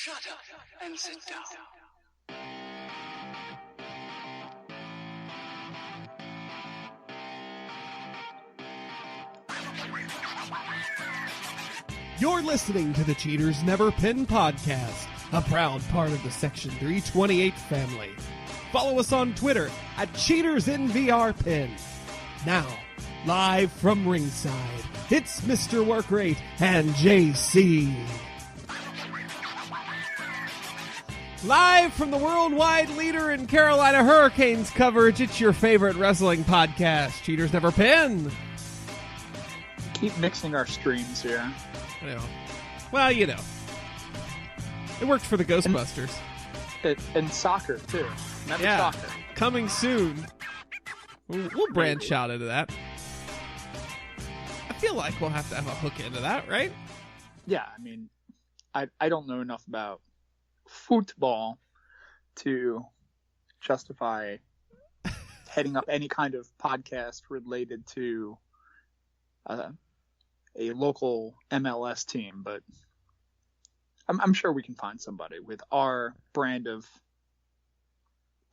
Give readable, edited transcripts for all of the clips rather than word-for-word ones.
Shut up and sit down. You're listening to the Cheaters Never Pin podcast, a proud part of the Section 328 family. Follow us on Twitter at CheatersInVRPin. Now, live from ringside, it's Mr. Workrate and JC. Live from the worldwide leader in Carolina Hurricanes coverage, it's your favorite wrestling podcast, Cheaters Never Pin. Keep mixing our streams here. I know. Well, you know. It worked for the Ghostbusters. And soccer, too. Remember soccer. Coming soon. We'll branch out into that. I feel like we'll have to have a hook into that, right? Yeah, I mean, I don't know enough about football to justify heading up any kind of podcast related to a local MLS team, but I'm sure we can find somebody with our brand of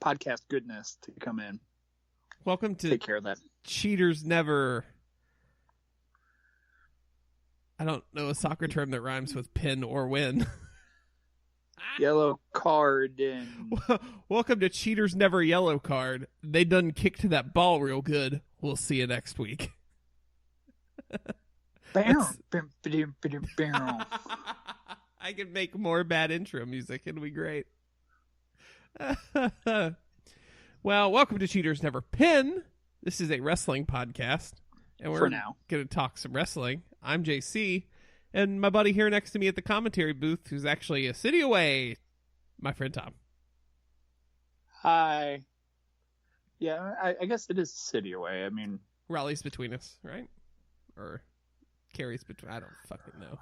podcast goodness to come in. Welcome to take care of that. Cheaters Never. I don't know a soccer term that rhymes with pin or win. Yellow card and welcome to Cheaters Never Yellow Card. They done kicked that ball real good. We'll see you next week. I can make more bad intro music. It'll be great. Well, welcome to Cheaters Never Pin. This is a wrestling podcast, and we're going to talk some wrestling. I'm JC, and my buddy here next to me at the commentary booth, who's actually a city away, my friend Tom. Hi. Yeah, I guess it is a city away. I mean, Raleigh's between us, right? Or Cary's between. I don't fucking know.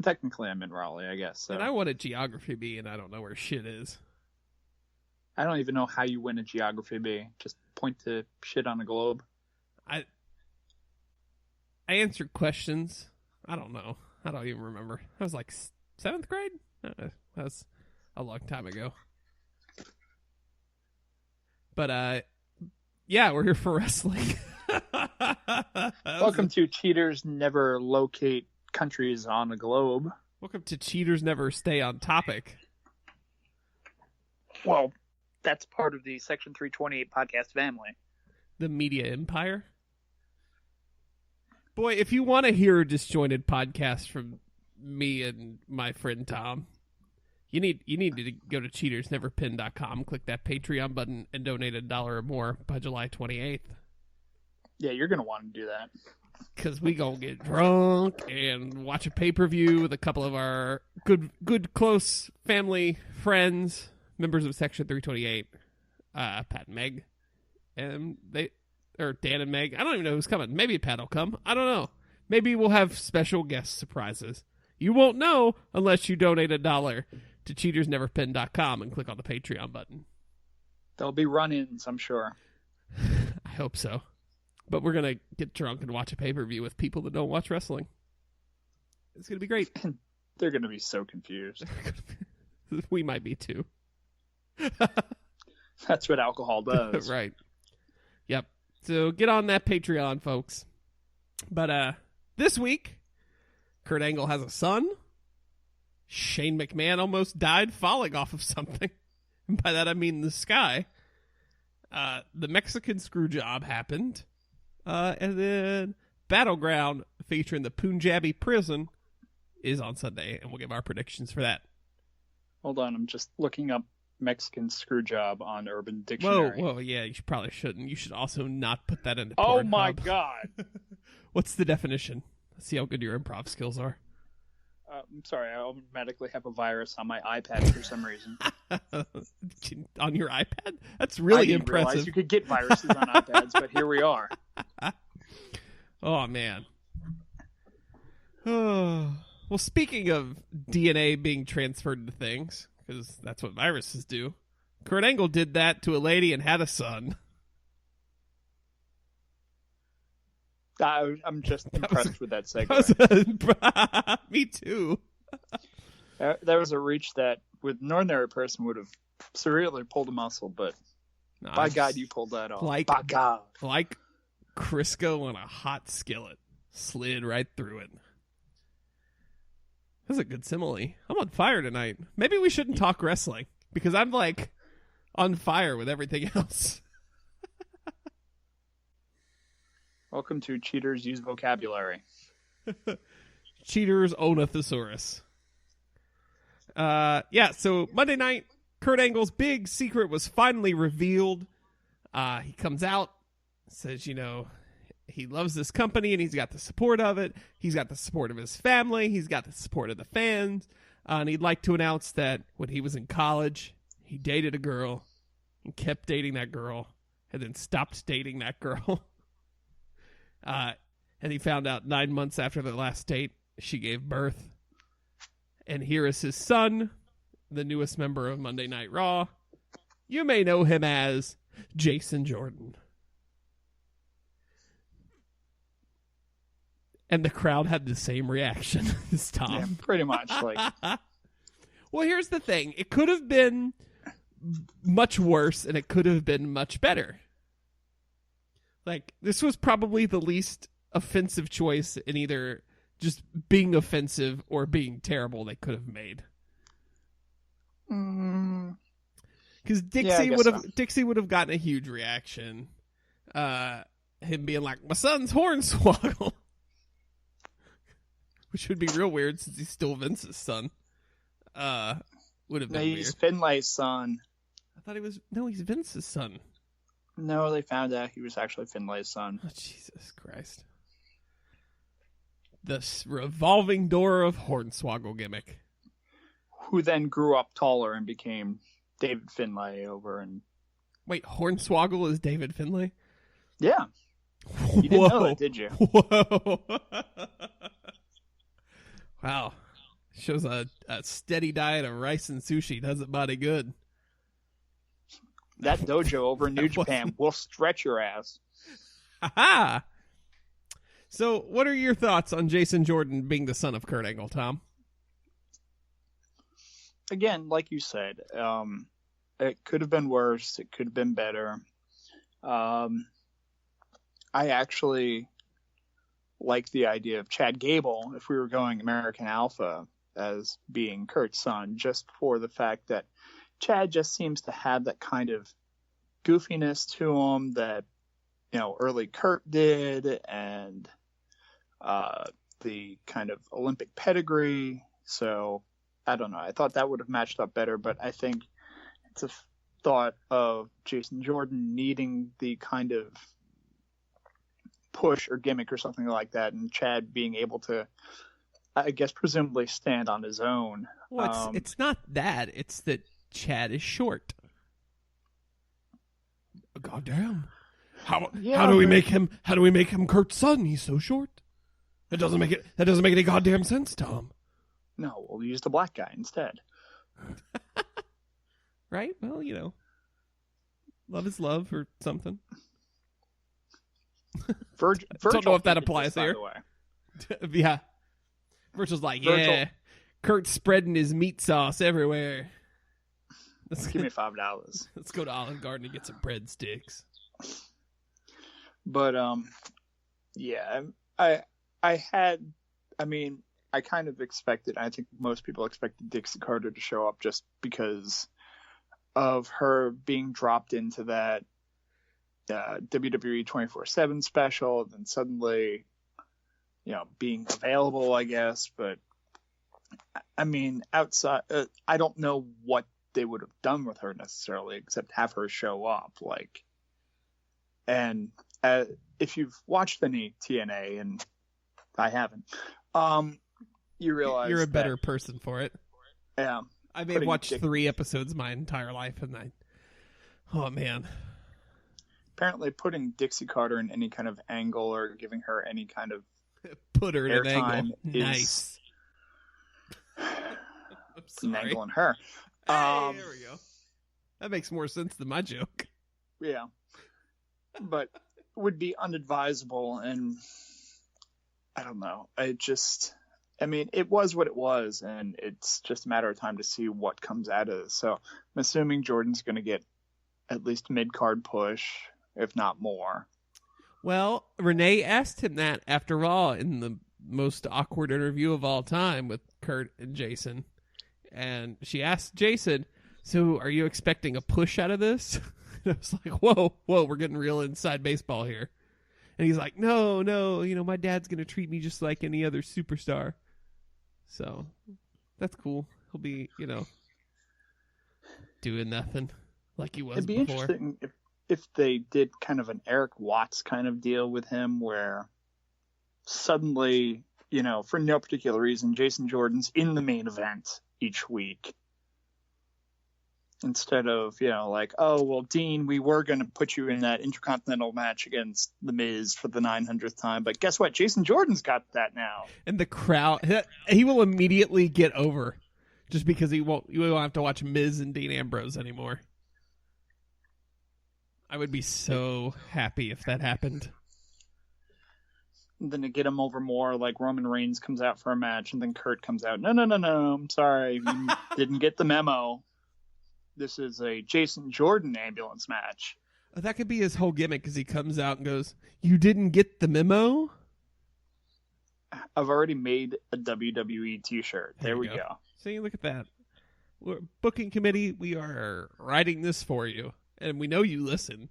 Technically, I'm in Raleigh, I guess. So. And I want a geography bee, and I don't know where shit is. I don't even know how you win a geography bee. Just point to shit on a globe. I answered questions. I don't know. I don't even remember. I was like 7th grade? That was a long time ago. But, yeah, we're here for wrestling. Welcome to Cheaters Never Locate Countries on a Globe. Welcome to Cheaters Never Stay on Topic. Well, that's part of the Section 328 podcast family. The media empire. Boy, if you want to hear a disjointed podcast from me and my friend Tom, you need to go to cheatersneverpin.com, click that Patreon button, and donate $1 or more by July 28th. Yeah, you're going to want to do that. Because we gonna get drunk and watch a pay-per-view with a couple of our good close family friends, members of Section 328, Pat and Meg, and Dan and Meg. I don't even know who's coming. Maybe Pat will come. I don't know. Maybe we'll have special guest surprises. You won't know unless you donate $1 to cheatersneverpin.com and click on the Patreon button. There'll be run-ins, I'm sure. I hope so. But we're going to get drunk and watch a pay-per-view with people that don't watch wrestling. It's going to be great. They're going to be so confused. We might be too. That's what alcohol does. Right. Yep. So get on that Patreon, folks. But this week, Kurt Angle has a son. Shane McMahon almost died falling off of something. And by that I mean the sky. The Mexican screw job happened. And then Battleground, featuring the Punjabi prison, is on Sunday, and we'll give our predictions for that. Hold on, I'm just looking up Mexican screw job on Urban Dictionary. Whoa, yeah, you probably shouldn't. You should also not put that into Pornhub. Oh my god! What's the definition? Let's see how good your improv skills are. I'm sorry, I automatically have a virus on my iPad for some reason. On your iPad? That's really I didn't impressive. realize you could get viruses on iPads, but here we are. Oh, man. Well, speaking of DNA being transferred to things, because that's what viruses do, Kurt Angle did that to a lady and had a son. I'm just impressed with that segue. Me too. There was a reach that with an ordinary person would have severely pulled a muscle, but by God, you pulled that off. By God. Like Crisco on a hot skillet. Slid right through it. That's a good simile. I'm on fire tonight. Maybe we shouldn't talk wrestling, because I'm like on fire with everything else. Welcome to Cheaters Use Vocabulary. Cheaters own a thesaurus. So Monday night, Kurt Angle's big secret was finally revealed. He comes out, says, he loves this company and he's got the support of it. He's got the support of his family. He's got the support of the fans. And he'd like to announce that when he was in college, he dated a girl and kept dating that girl and then stopped dating that girl. And he found out 9 months after the last date, she gave birth. And here is his son, the newest member of Monday Night Raw. You may know him as Jason Jordan. And the crowd had the same reaction as Tom. Yeah, pretty much. Well, here's the thing. It could have been much worse, and it could have been much better. This was probably the least offensive choice in either just being offensive or being terrible they could have made. Because Dixie would have gotten a huge reaction. Him being like, my son's Hornswoggle. Which would be real weird since he's still Vince's son. Would have been weird. He's Finlay's son. I thought he's Vince's son. No, they found out he was actually Finlay's son. Oh, Jesus Christ. The revolving door of Hornswoggle gimmick. Who then grew up taller and became David Finlay over and... Wait, Hornswoggle is David Finlay? Yeah. You didn't know that, did you? Whoa. Wow. Shows a steady diet of rice and sushi does it body good. That dojo over in New Japan will stretch your ass. Ha-ha! So, what are your thoughts on Jason Jordan being the son of Kurt Angle, Tom? Again, like you said, it could have been worse. It could have been better. I actually like the idea of Chad Gable, if we were going American Alpha, as being Kurt's son, just for the fact that Chad just seems to have that kind of goofiness to him that, early Kurt did, and the kind of Olympic pedigree. So, I don't know. I thought that would have matched up better, but I think it's a thought of Jason Jordan needing the kind of push or gimmick or something like that, and Chad being able to, I guess, presumably stand on his own. Well, it's not that. It's that Chad is short. Goddamn! How do we make him? How do we make him Kurt's son? He's so short. That doesn't make any goddamn sense, Tom. No, we'll use the black guy instead. Right? Well, love is love or something. Virgil don't know if that applies this, here. By the way. Yeah. Virgil's like, yeah, Kurt's spreading his meat sauce everywhere. Give me $5. Let's go to Olive Garden and get some breadsticks. But yeah, I kind of expected. I think most people expected Dixie Carter to show up just because of her being dropped into that WWE 24/7 special, and then suddenly, being available, I guess. But I mean, outside, I don't know what they would have done with her necessarily, except have her show up. And if you've watched any TNA, and I haven't, you realize you're a better person for it. Yeah, I may have watched 3 episodes my entire life, and oh man. Apparently, putting Dixie Carter in any kind of angle or giving her any kind of put her in an angle. Is nice. I'm sorry. Angling her. Hey, there we go. That makes more sense than my joke. Yeah, but would be unadvisable, and I don't know. I mean, it was what it was, and it's just a matter of time to see what comes out of this. So I'm assuming Jordan's going to get at least mid-card push, if not more. Well, Renee asked him that after Raw in the most awkward interview of all time with Kurt and Jason. And she asked Jason, so are you expecting a push out of this? And I was like, whoa, we're getting real inside baseball here. And he's like, no, my dad's going to treat me just like any other superstar. So that's cool. He'll be, doing nothing like he was It'd be before. Interesting if they did kind of an Eric Watts kind of deal with him where suddenly, for no particular reason, Jason Jordan's in the main event each week. Instead of, oh, well, Dean, we were going to put you in that Intercontinental match against The Miz for the 900th time, but guess what? Jason Jordan's got that now. And the crowd, he will immediately get over just because you won't have to watch Miz and Dean Ambrose anymore. I would be so happy if that happened. And then to get him over more, like Roman Reigns comes out for a match, and then Kurt comes out. No, I'm sorry. You didn't get the memo. This is a Jason Jordan ambulance match. That could be his whole gimmick, because he comes out and goes, you didn't get the memo? I've already made a WWE t-shirt. There we go. See, look at that. We're booking committee, we are writing this for you. And we know you listen.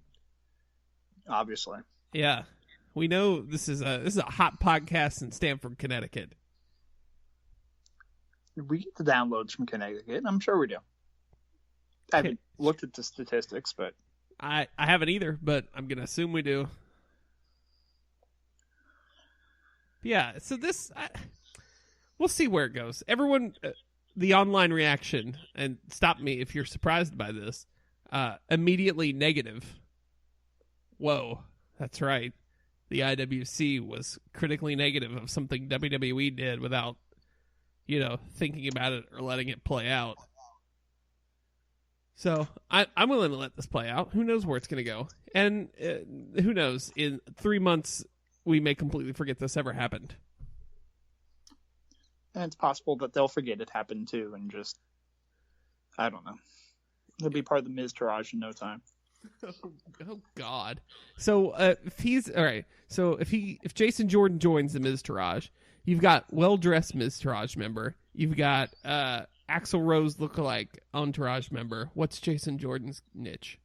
Obviously. Yeah. We know this is a hot podcast in Stamford, Connecticut. We get the downloads from Connecticut. I'm sure we do. I haven't looked at the statistics, but I haven't either, but I'm going to assume we do. Yeah, so we'll see where it goes. Everyone, the online reaction, and stop me if you're surprised by this, immediately negative. Whoa, that's right. The IWC was critically negative of something WWE did without, thinking about it or letting it play out. So I'm willing to let this play out. Who knows where it's going to go? And who knows? In 3 months, we may completely forget this ever happened. And it's possible that they'll forget it happened too, and just, I don't know. It'll be part of the Miz Taraj in no time. Oh God! So if he's all right, so if Jason Jordan joins the Miz Taraj, you've got well-dressed Miz Taraj member, you've got Axl Rose lookalike Entourage member. What's Jason Jordan's niche?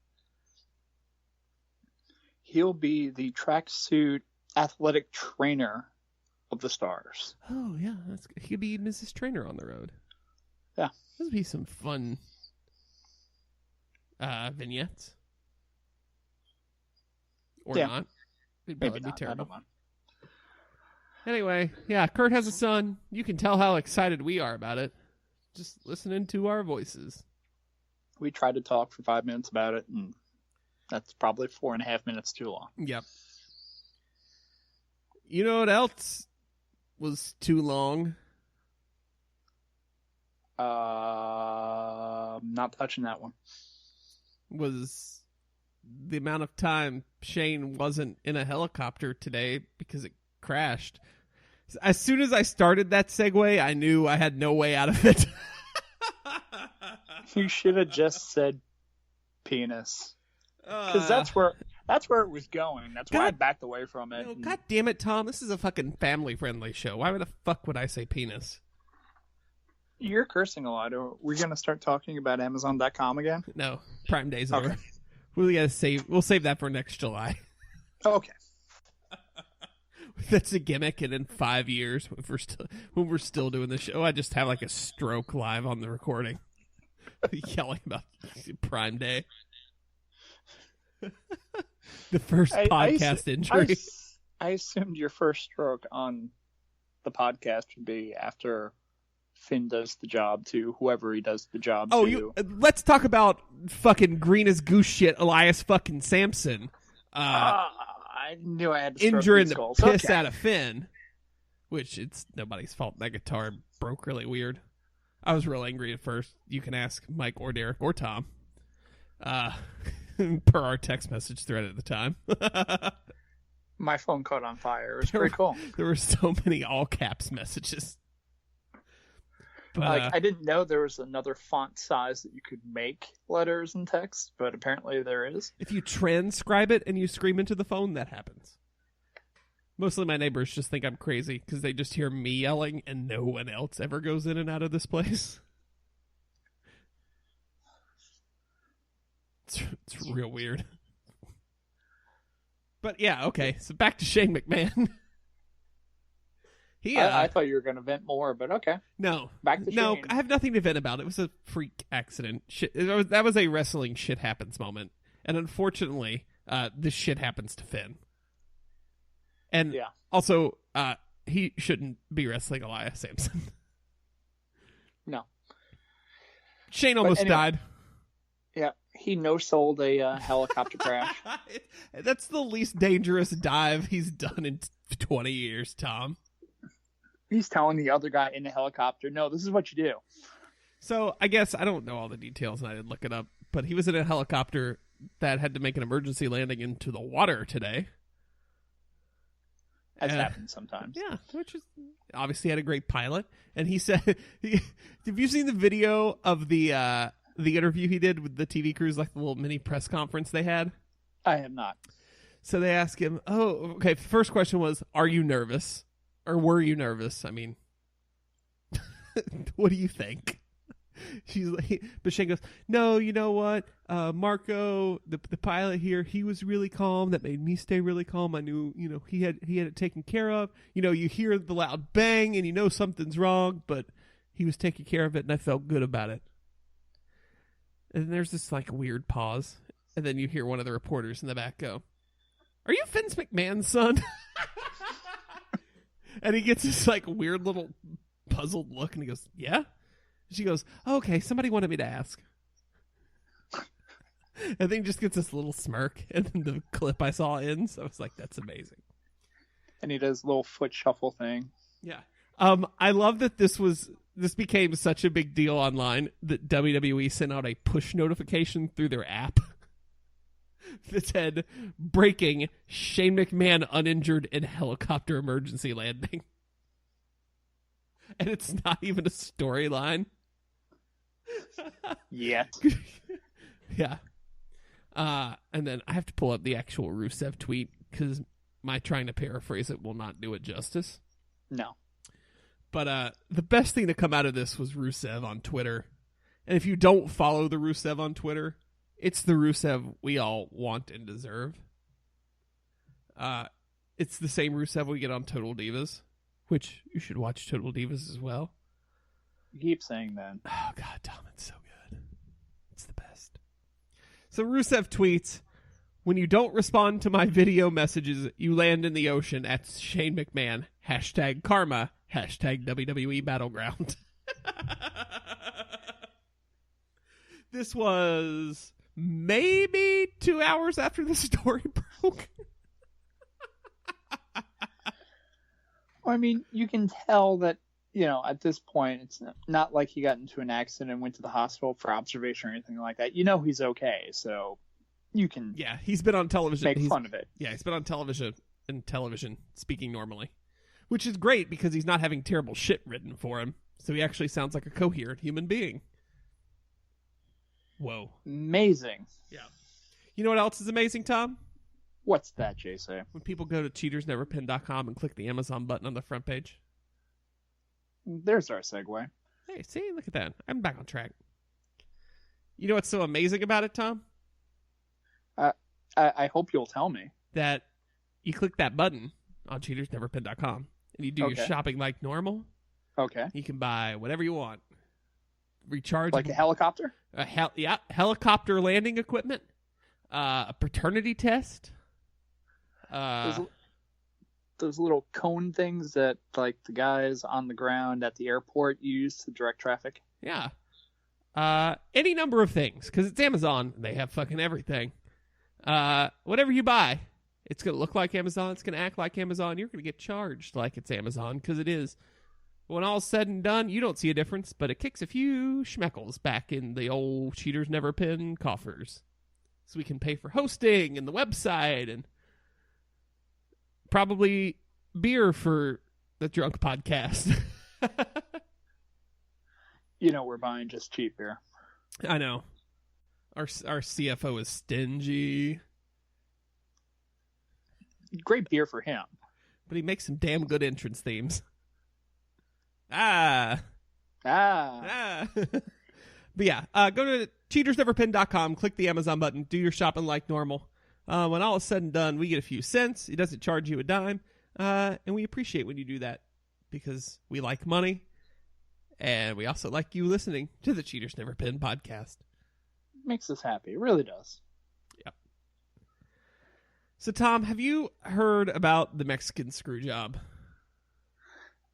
He'll be the tracksuit athletic trainer of the Stars. Oh yeah, he'll be Mrs. Trainer on the road. Yeah, this would be some fun vignettes. Or not. It'd probably be terrible. Anyway, yeah, Kurt has a son. You can tell how excited we are about it. Just listening to our voices. We tried to talk for 5 minutes about it, and that's probably 4.5 minutes too long. Yep. You know what else was too long? Not touching that one. Was the amount of time Shane wasn't in a helicopter today because it crashed. As soon as I started that segue, I knew I had no way out of it. You should have just said penis. Because that's where it was going. That's why I backed away from it. God damn it, Tom. This is a fucking family-friendly show. Why the fuck would I say penis? You're cursing a lot. Are we going to start talking about Amazon.com again? No. Prime Day's over. We'll save that for next July. Okay. That's a gimmick, and in 5 years, when we're still doing the show, I just have like a stroke live on the recording, yelling about Prime Day. The first podcast injury. I assumed your first stroke on the podcast would be after Finn does the job to whoever he does the job to. Let's talk about fucking green as goose shit, Elias fucking Sampson. I knew I had to injuring the piss out of Finn, which it's nobody's fault. That guitar broke really weird. I was real angry at first. You can ask Mike or Derek or Tom. Per our text message thread at the time. My phone caught on fire. It was pretty cool. There were so many all caps messages. But, I didn't know there was another font size that you could make letters and text, but apparently there is. if you transcribe it and you scream into the phone, that happens. Mostly my neighbors just think I'm crazy because they just hear me yelling and no one else ever goes in and out of this place. It's real weird. But yeah, okay. So back to Shane McMahon. I thought you were going to vent more, but okay. No. Back to No, Shane. I have nothing to vent about. It was a freak accident. That was a wrestling shit happens moment. And unfortunately, this shit happens to Finn. And yeah. also, he shouldn't be wrestling Elias Sampson. No. Shane almost died. Yeah, he no-sold a helicopter crash. That's the least dangerous dive he's done in 20 years, Tom. He's telling the other guy in the helicopter, no, this is what you do. So I guess I don't know all the details and I didn't look it up, but he was in a helicopter that had to make an emergency landing into the water today. As happens sometimes. Yeah, which is obviously had a great pilot. And he said, have you seen the video of the interview he did with the TV crews, like the little mini press conference they had? I have not. So they asked him, oh, okay, first question was, are you nervous? Or were you nervous? I mean, what do you think? She's like, but Shane goes, no, you know what? Marco, the pilot here, he was really calm. That made me stay really calm. I knew, he had it taken care of. You hear the loud bang and you know something's wrong, but he was taking care of it and I felt good about it. And then there's this like weird pause. And then you hear one of the reporters in the back go, are you Vince McMahon's son? And he gets this like weird little puzzled look and he goes, yeah? She goes, oh, okay, somebody wanted me to ask. And then he just gets this little smirk and then the clip I saw ends. I was like, that's amazing. And he does a little foot shuffle thing. Yeah. I love that this became such a big deal online that WWE sent out a push notification through their app that said, breaking, Shane McMahon uninjured in helicopter emergency landing. And it's not even a storyline. Yeah. Yeah. And then I have to pull up the actual Rusev tweet because my trying to paraphrase it will not do it justice. No. But the best thing to come out of this was Rusev on Twitter. And if you don't follow the Rusev on Twitter, it's the Rusev we all want and deserve. It's the same Rusev we get on Total Divas, which you should watch Total Divas as well. You keep saying that. Oh, God, Tom, it's so good. It's the best. So Rusev tweets, when you don't respond to my video messages, you land in the ocean at Shane McMahon. Hashtag karma. Hashtag WWE Battleground. This was maybe 2 hours after the story broke. I mean, you can tell that, at this point, it's not like he got into an accident and went to the hospital for observation or anything like that. He's okay, so you can he's been on television. Make fun of it. Yeah, he's been on television speaking normally, which is great because he's not having terrible shit written for him, so he actually sounds like a coherent human being. Whoa. Amazing. Yeah. You know what else is amazing, Tom? What's that, JC? When people go to cheatersneverpin.com and click the Amazon button on the front page. There's our segue. Hey, see, look at that. I'm back on track. You know what's so amazing about it, Tom? I hope you'll tell me. That you click that button on cheatersneverpin.com and you do your shopping like normal. Okay. You can buy whatever you want. Recharge. Like a helicopter? Helicopter landing equipment. A paternity test. Those little cone things that like the guys on the ground at the airport use to direct traffic. Yeah. Any number of things, because it's Amazon. They have fucking everything. Whatever you buy, it's going to look like Amazon. It's going to act like Amazon. You're going to get charged like it's Amazon, because it is. When all's said and done, you don't see a difference, but it kicks a few schmeckles back in the old Cheaters Never Pin coffers. So we can pay for hosting and the website and probably beer for the Drunk Podcast. we're buying just cheap here. I know. Our CFO is stingy. Great beer for him. But he makes some damn good entrance themes. But yeah, go to cheatersneverpin.com, click the Amazon button, do your shopping like normal. When all is said and done, we get a few cents. It doesn't charge you a dime. And we appreciate when you do that because we like money. And we also like you listening to the Cheaters Never Pin podcast. Makes us happy. It really does. Yep. So, Tom, have you heard about the Mexican screw job?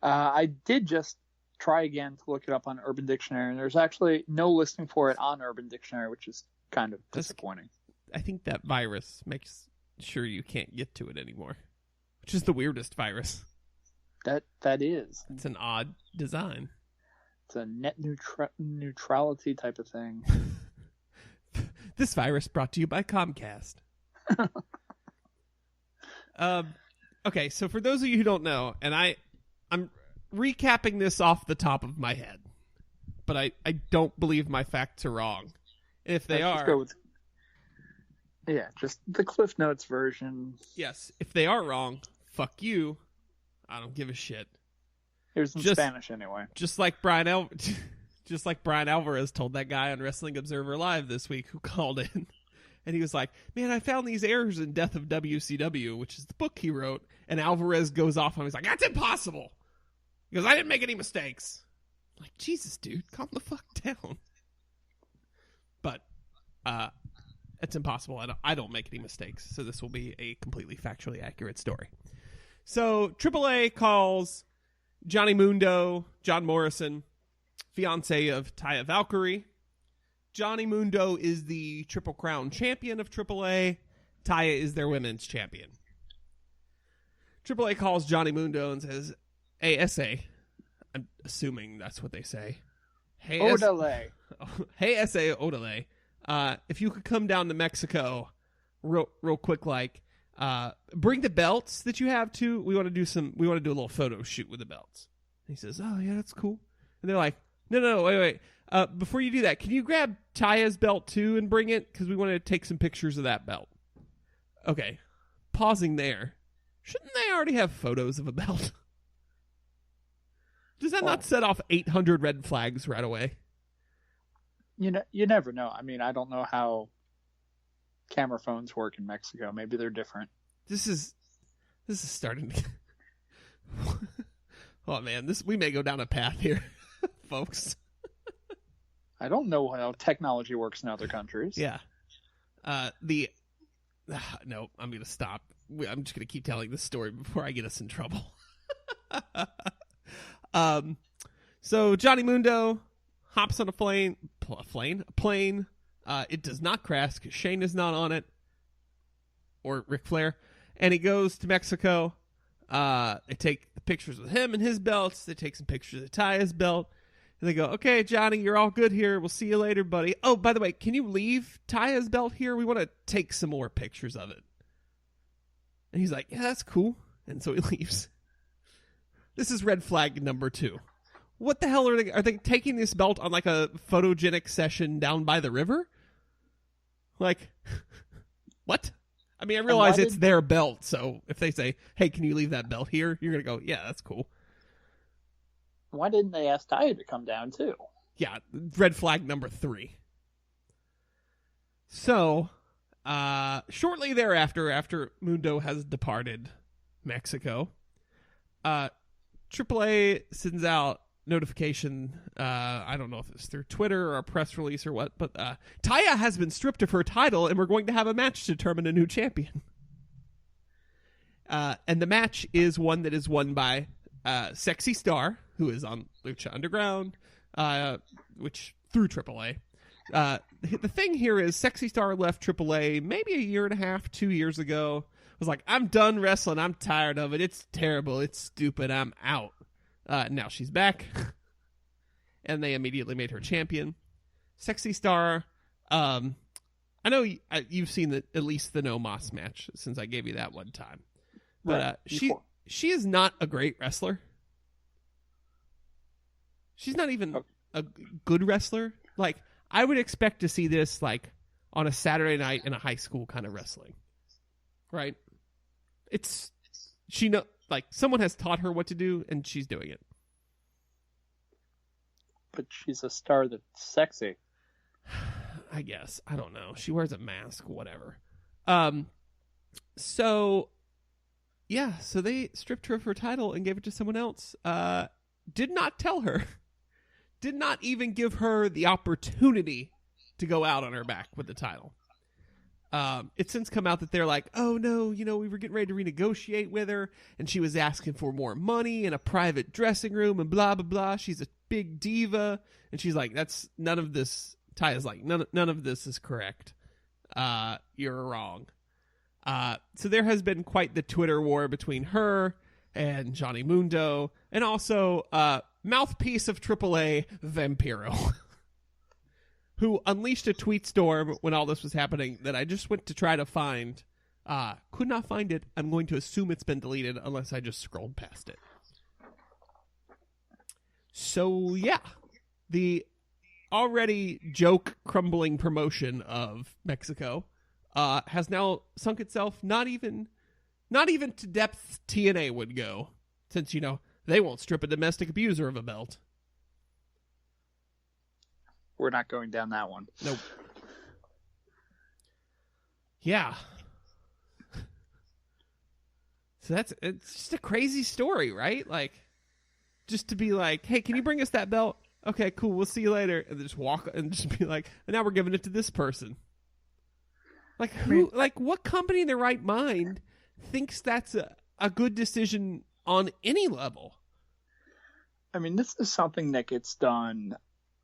I did just try again to look it up on Urban Dictionary, and there's actually no listing for it on Urban Dictionary, which is kind of disappointing. I think that virus makes sure you can't get to it anymore, which is the weirdest virus. That is. It's an odd design. It's a net neutrality type of thing. This virus brought to you by Comcast. Okay, so for those of you who don't know, and I'm recapping this off the top of my head, but I don't believe my facts are wrong. If they are... just the Cliff Notes version. Yes, if they are wrong, fuck you. I don't give a shit. Here's in Spanish anyway. Just like Brian Alvarez told that guy on Wrestling Observer Live this week who called in. And he was like, man, I found these errors in Death of WCW, which is the book he wrote. And Alvarez goes off on him. He's like, that's impossible. He goes, I didn't make any mistakes. I'm like, Jesus, dude, calm the fuck down. But it's impossible. I don't make any mistakes. So this will be a completely factually accurate story. So AAA calls Johnny Mundo, John Morrison, fiance of Taya Valkyrie. Johnny Mundo is the Triple Crown champion of AAA. Taya is their women's champion. AAA calls Johnny Mundo and says, hey, SA. I'm assuming that's what they say. Hey, Odele. Hey, SA Odele. If you could come down to Mexico real quick, like, bring the belts that you have too. We want to do a little photo shoot with the belts. And he says, oh yeah, that's cool. And they're like, no, wait. Before you do that, can you grab Taya's belt too and bring it? Because we want to take some pictures of that belt. Okay. Pausing there. Shouldn't they already have photos of a belt? Does that not set off 800 red flags right away? You never know. I mean, I don't know how camera phones work in Mexico. Maybe they're different. This is starting to... Oh man, we may go down a path here, folks. I don't know how technology works in other countries. Yeah. No, I'm going to stop. I'm just going to keep telling this story before I get us in trouble. So Johnny Mundo hops on a plane. It does not crash because Shane is not on it, or Ric Flair, and he goes to Mexico. They take the pictures with him and his belts. They take some pictures of Taya's belt. And they go, okay, Johnny, you're all good here. We'll see you later, buddy. Oh, by the way, can you leave Taya's belt here? We want to take some more pictures of it. And he's like, yeah, that's cool. And so he leaves. This is red flag number 2. What the hell are they? Are they taking this belt on like a photogenic session down by the river? Like, what? I mean, I realize it's their belt. So if they say, hey, can you leave that belt here? You're going to go, yeah, that's cool. Why didn't they ask Taya to come down too? Yeah, red flag number 3. So, shortly thereafter, after Mundo has departed Mexico, AAA sends out notification, I don't know if it's through Twitter or a press release or what, but Taya has been stripped of her title and we're going to have a match to determine a new champion. And the match is one that is won by Sexy Star, who is on Lucha Underground, which through AAA. The thing here is Sexy Star left AAA maybe a year and a half, 2 years ago. Was like, I'm done wrestling. I'm tired of it. It's terrible. It's stupid. I'm out. Now she's back. And they immediately made her champion. Sexy Star. I know you've seen at least the No Mas match since I gave you that one time. But she is not a great wrestler. She's not even a good wrestler. Like, I would expect to see this like on a Saturday night in a high school kind of wrestling, right? Like someone has taught her what to do, and she's doing it. But she's a star that's sexy. I guess. I don't know. She wears a mask, whatever. So they stripped her of her title and gave it to someone else. Did not tell her. Did not even give her the opportunity to go out on her back with the title. It's since come out that they're like, oh no, we were getting ready to renegotiate with her, and she was asking for more money and a private dressing room and blah, blah, blah. She's a big diva. And she's like, none of this. Ty is like, none of this is correct. You're wrong. So there has been quite the Twitter war between her and Johnny Mundo, and also mouthpiece of AAA, Vampiro, who unleashed a tweet storm when all this was happening that I just went to try to find. Could not find it. I'm going to assume it's been deleted unless I just scrolled past it. So, yeah. The already joke-crumbling promotion of Mexico has now sunk itself not even to depths TNA would go, since, they won't strip a domestic abuser of a belt. We're not going down that one. Nope. Yeah. So it's just a crazy story, right? Like, just to be like, hey, can you bring us that belt? Okay, cool, we'll see you later. And then just walk and just be like, and now we're giving it to this person. Like, what company in their right mind thinks that's a good decision on any level? I mean, this is something that gets done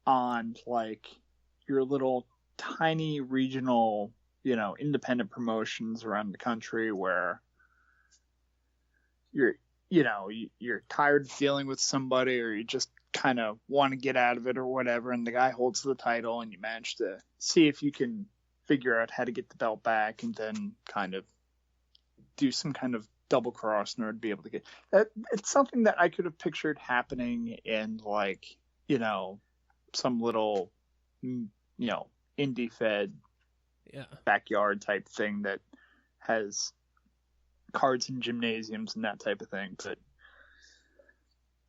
on, like, your little tiny regional, independent promotions around the country where you're tired of dealing with somebody, or you just kind of want to get out of it or whatever, and the guy holds the title and you manage to see if you can figure out how to get the belt back and then kind of do some kind of double cross in order to be able to get that. It's something that I could have pictured happening in, like, some little, indie fed backyard type thing that has cards and gymnasiums and that type of thing. But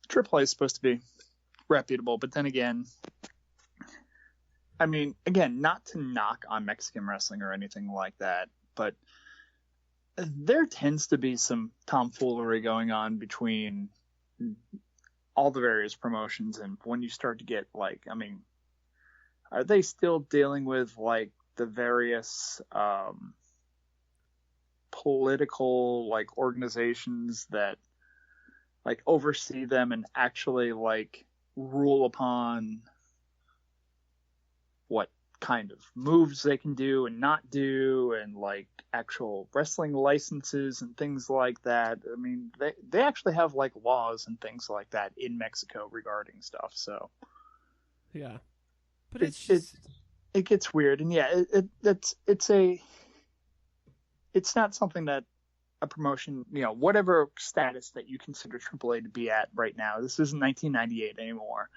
AAA is supposed to be reputable. But then again, I mean, not to knock on Mexican wrestling or anything like that, but there tends to be some tomfoolery going on between all the various promotions. And when you start to get, like, I mean, are they still dealing with, like, the various political, like, organizations that, like, oversee them and actually, like, rule upon what kind of moves they can do and not do, and, like, actual wrestling licenses and things like that? I mean, they actually have, like, laws and things like that in Mexico regarding stuff. So yeah, but it gets weird. And yeah, it's not something that a promotion, whatever status that you consider AAA to be at right now, this isn't 1998 anymore,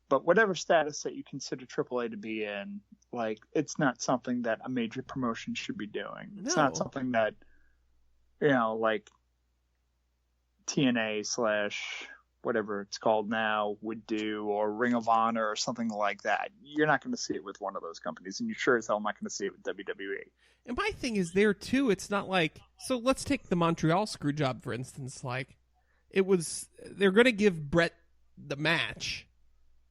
but whatever status that you consider AAA to be in, like, it's not something that a major promotion should be doing. No. It's not something that, like TNA / whatever it's called now would do, or Ring of Honor or something like that. You're not going to see it with one of those companies, and you sure as hell not going to see it with WWE. And my thing is there too, it's not like, so let's take the Montreal screw job, for instance. Like, they're going to give Brett the match.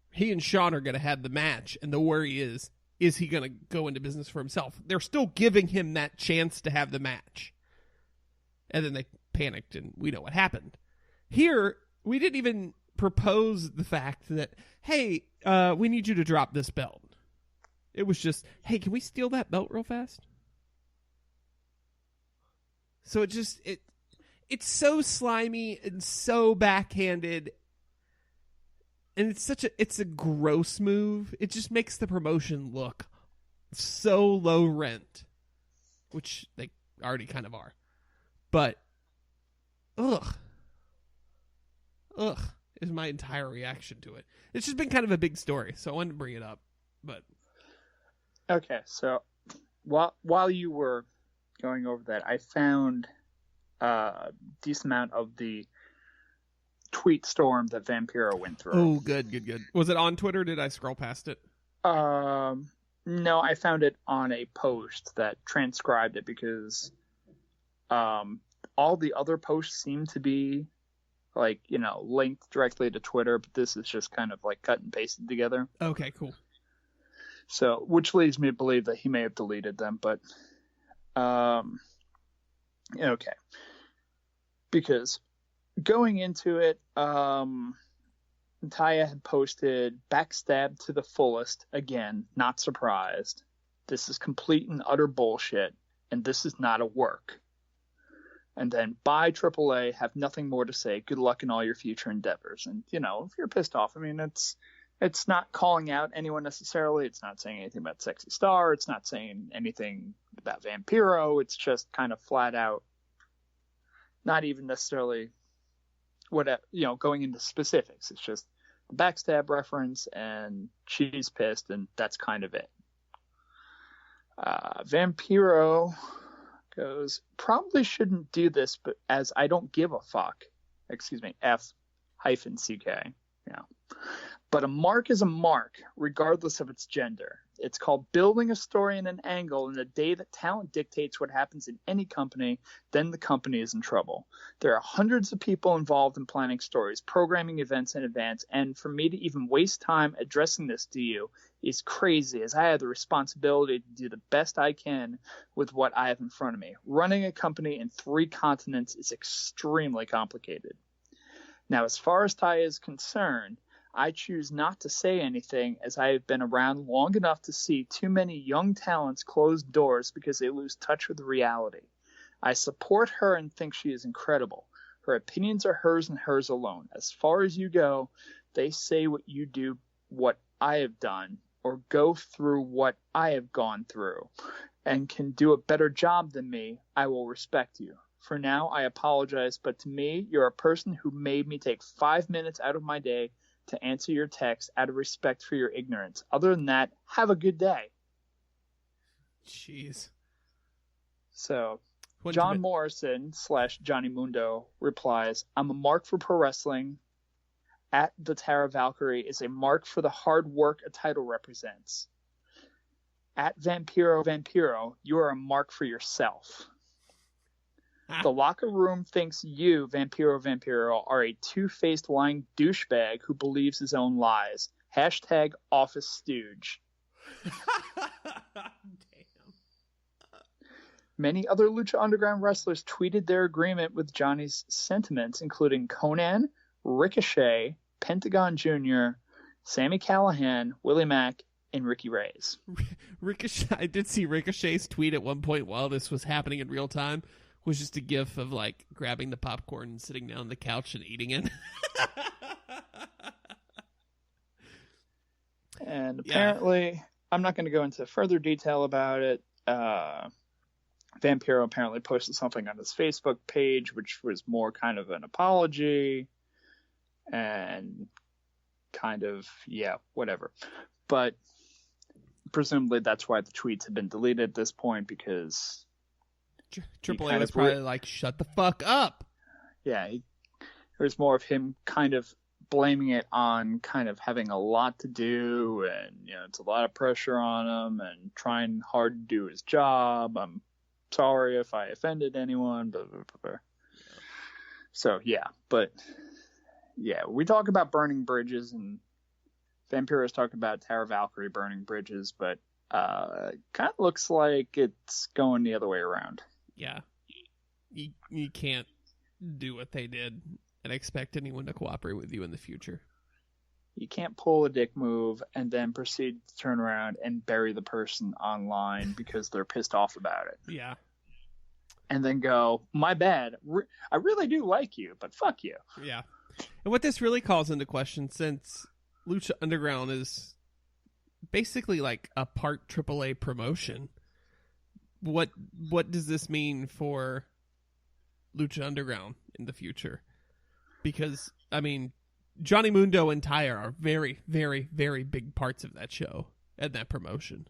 He and Sean are going to have the match, and the worry is he going to go into business for himself? They're still giving him that chance to have the match. And then they panicked, and we know what happened. Here, we didn't even propose the fact that, hey, we need you to drop this belt. It was just, hey, can we steal that belt real fast? So it's so slimy and so backhanded, and it's a gross move. It just makes the promotion look so low rent, which they already kind of are. But, ugh. is my entire reaction to it. It's just been kind of a big story, so I wanted to bring it up. But Okay, so while you were going over that, I found a decent amount of the tweet storm that Vampiro went through. oh, good. Was it on Twitter? Did I scroll past it? No, I found it on a post that transcribed it because all the other posts seem to be like, linked directly to Twitter, but this is just kind of like cut and pasted together. Okay, cool. So, which leads me to believe that he may have deleted them, but okay. Because going into it, Taya had posted backstab to the fullest. Again, not surprised. This is complete and utter bullshit, and this is not a work. And then bye AAA, have nothing more to say. Good luck in all your future endeavors. And, if you're pissed off, I mean, it's not calling out anyone necessarily. It's not saying anything about Sexy Star. It's not saying anything about Vampiro. It's just kind of flat out, not even necessarily going into specifics. It's just a backstab reference, and she's pissed, and that's kind of it. Vampiro goes, probably shouldn't do this, but as I don't give a fuck. Excuse me, F-CK. Yeah. But a mark is a mark, regardless of its gender. It's called building a story and an angle, and the day that talent dictates what happens in any company, then the company is in trouble. There are hundreds of people involved in planning stories, programming events in advance, and for me to even waste time addressing this to you is crazy, as I have the responsibility to do the best I can with what I have in front of me. Running a company in 3 continents is extremely complicated. Now, as far as Taya is concerned, I choose not to say anything, as I have been around long enough to see too many young talents close doors because they lose touch with reality. I support her and think she is incredible. Her opinions are hers and hers alone. As far as you go, they say what you do, what I have done, or go through what I have gone through, and can do a better job than me, I will respect you. For now, I apologize, but to me, you're a person who made me take 5 minutes out of my day to answer your text out of respect for your ignorance. Other than that, have a good day. Jeez. So, John Morrison / Johnny Mundo replies, I'm a mark for pro wrestling. At the Tara Valkyrie is a mark for the hard work a title represents. At Vampiro, you are a mark for yourself. The locker room thinks you, Vampiro, are a two-faced lying douchebag who believes his own lies. # office stooge. Damn. Many other Lucha Underground wrestlers tweeted their agreement with Johnny's sentiments, including Conan, Ricochet, Pentagon Jr., Sammy Callahan, Willie Mack, and Ricky Reyes. Ricochet. I did see Ricochet's tweet at one point while this was happening in real time. Was just a gif of like grabbing the popcorn and sitting down on the couch and eating it. And apparently, I'm not going to go into further detail about it. Vampiro apparently posted something on his Facebook page, which was more kind of an apology and kind of, whatever. But presumably that's why the tweets have been deleted at this point, because Triple A was probably like, shut the fuck up. Yeah, there's more of him kind of blaming it on kind of having a lot to do, and it's a lot of pressure on him, and trying hard to do his job. I'm sorry if I offended anyone, blah, blah, blah, blah. So we talk about burning bridges, and Vampiro's talking about Tara Valkyrie burning bridges, but kind of looks like it's going the other way around. Yeah, you can't do what they did and expect anyone to cooperate with you in the future. You can't pull a dick move and then proceed to turn around and bury the person online because they're pissed off about it. Yeah. And then go, my bad. I really do like you, but fuck you. Yeah. And what this really calls into question, since Lucha Underground is basically like a part AAA promotion, what does this mean for Lucha Underground in the future? Because, I mean, Johnny Mundo and Tyre are very, very, very big parts of that show and that promotion.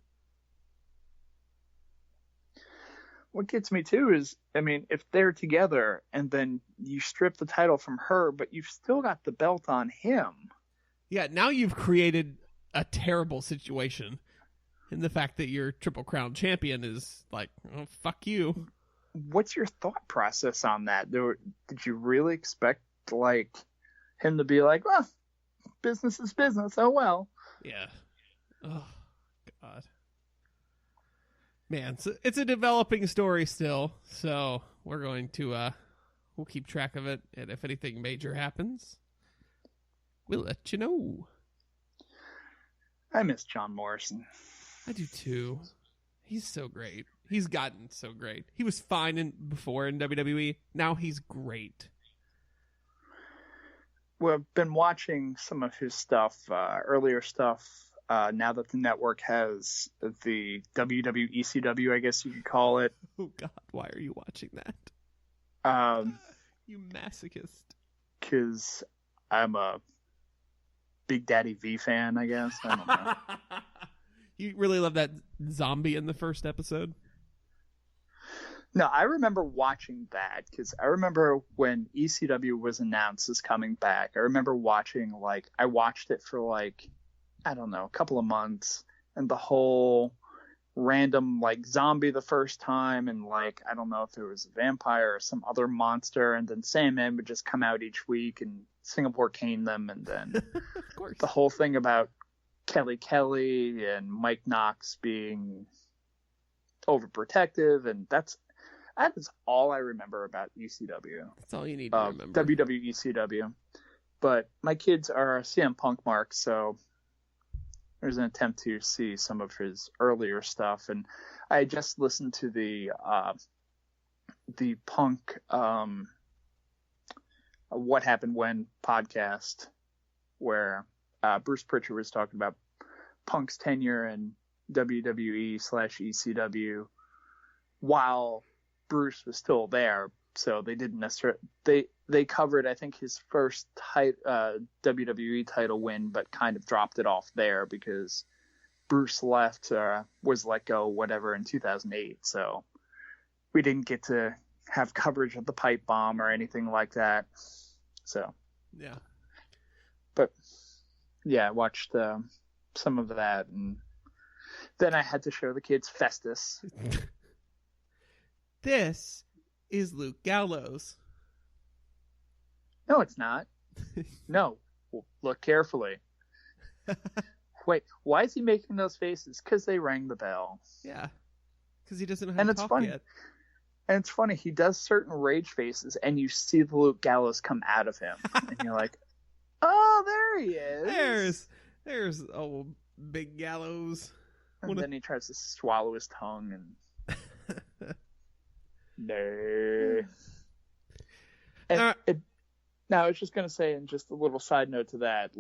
What gets me too is, I mean, if they're together and then you strip the title from her, but you've still got the belt on him. Yeah, now you've created a terrible situation. And the fact that your Triple Crown champion is like, oh, fuck you. What's your thought process on that? Did you really expect, like, him to be like, well, business is business, oh well. Yeah. Oh, God. Man, it's a developing story still, so we're going to, we'll keep track of it, and if anything major happens, we'll let you know. I miss John Morrison. I do too. He's so great. He's gotten so great. He was fine before in WWE. Now he's great. Well, I've been watching some of his stuff, earlier stuff, now that the network has the WWECW, I guess you could call it. Oh, God, why are you watching that? You masochist. Because I'm a Big Daddy V fan, I guess. I don't know. You really love that zombie in the first episode? No, I remember watching that because I remember when ECW was announced as coming back. I remember watching, I watched it for, I don't know, a couple of months, and the whole random, zombie the first time, and, I don't know if it was a vampire or some other monster, and then Sandman would just come out each week and Singapore cane them, and then Of course. the whole thing about Kelly and Mike Knox being overprotective, and that is all I remember about ECW. That's all you need to remember. WWECW. But my kids are CM Punk marks, so there's an attempt to see some of his earlier stuff. And I just listened to the Punk What Happened When podcast, where Bruce Pritchard was talking about Punk's tenure in WWE/ECW while Bruce was still there. So they didn't necessarily they covered, I think, his first WWE title win, but kind of dropped it off there because Bruce left, was let go, whatever, in 2008. So we didn't get to have coverage of the pipe bomb or anything like that. So yeah, but yeah, I watched some of that, and then I had to show the kids Festus. This is Luke Gallows. No, it's not. No. Well, look carefully. Wait, why is he making those faces? Because they rang the bell. Yeah. Because he doesn't know how to talk funny. yet. And it's funny, he does certain rage faces, and you see the Luke Gallows come out of him. And you're like, oh, there he is. There's old Big Gallows. And then he tries to swallow his tongue, and... No. And now, I was just going to say, and just a little side note to that,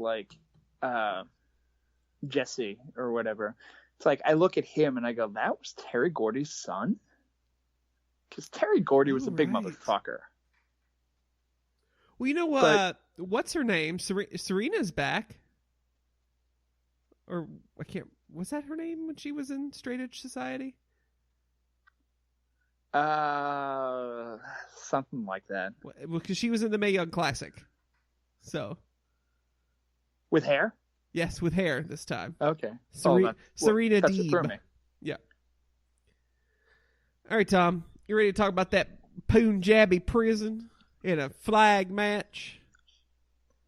Jesse or whatever, it's like I look at him and I go, that was Terry Gordy's son? Because Terry Gordy was a big motherfucker. Well, you know what? What's her name? Serena's back. Or, I can't... Was that her name when she was in Straight Edge Society? Something like that. Well, because she was in the Mae Young Classic. So. With hair? Yes, with hair this time. Okay. Serena that's what threw Deeb. me. Yeah. All right, Tom. You ready to talk about that Punjabi prison in a flag match?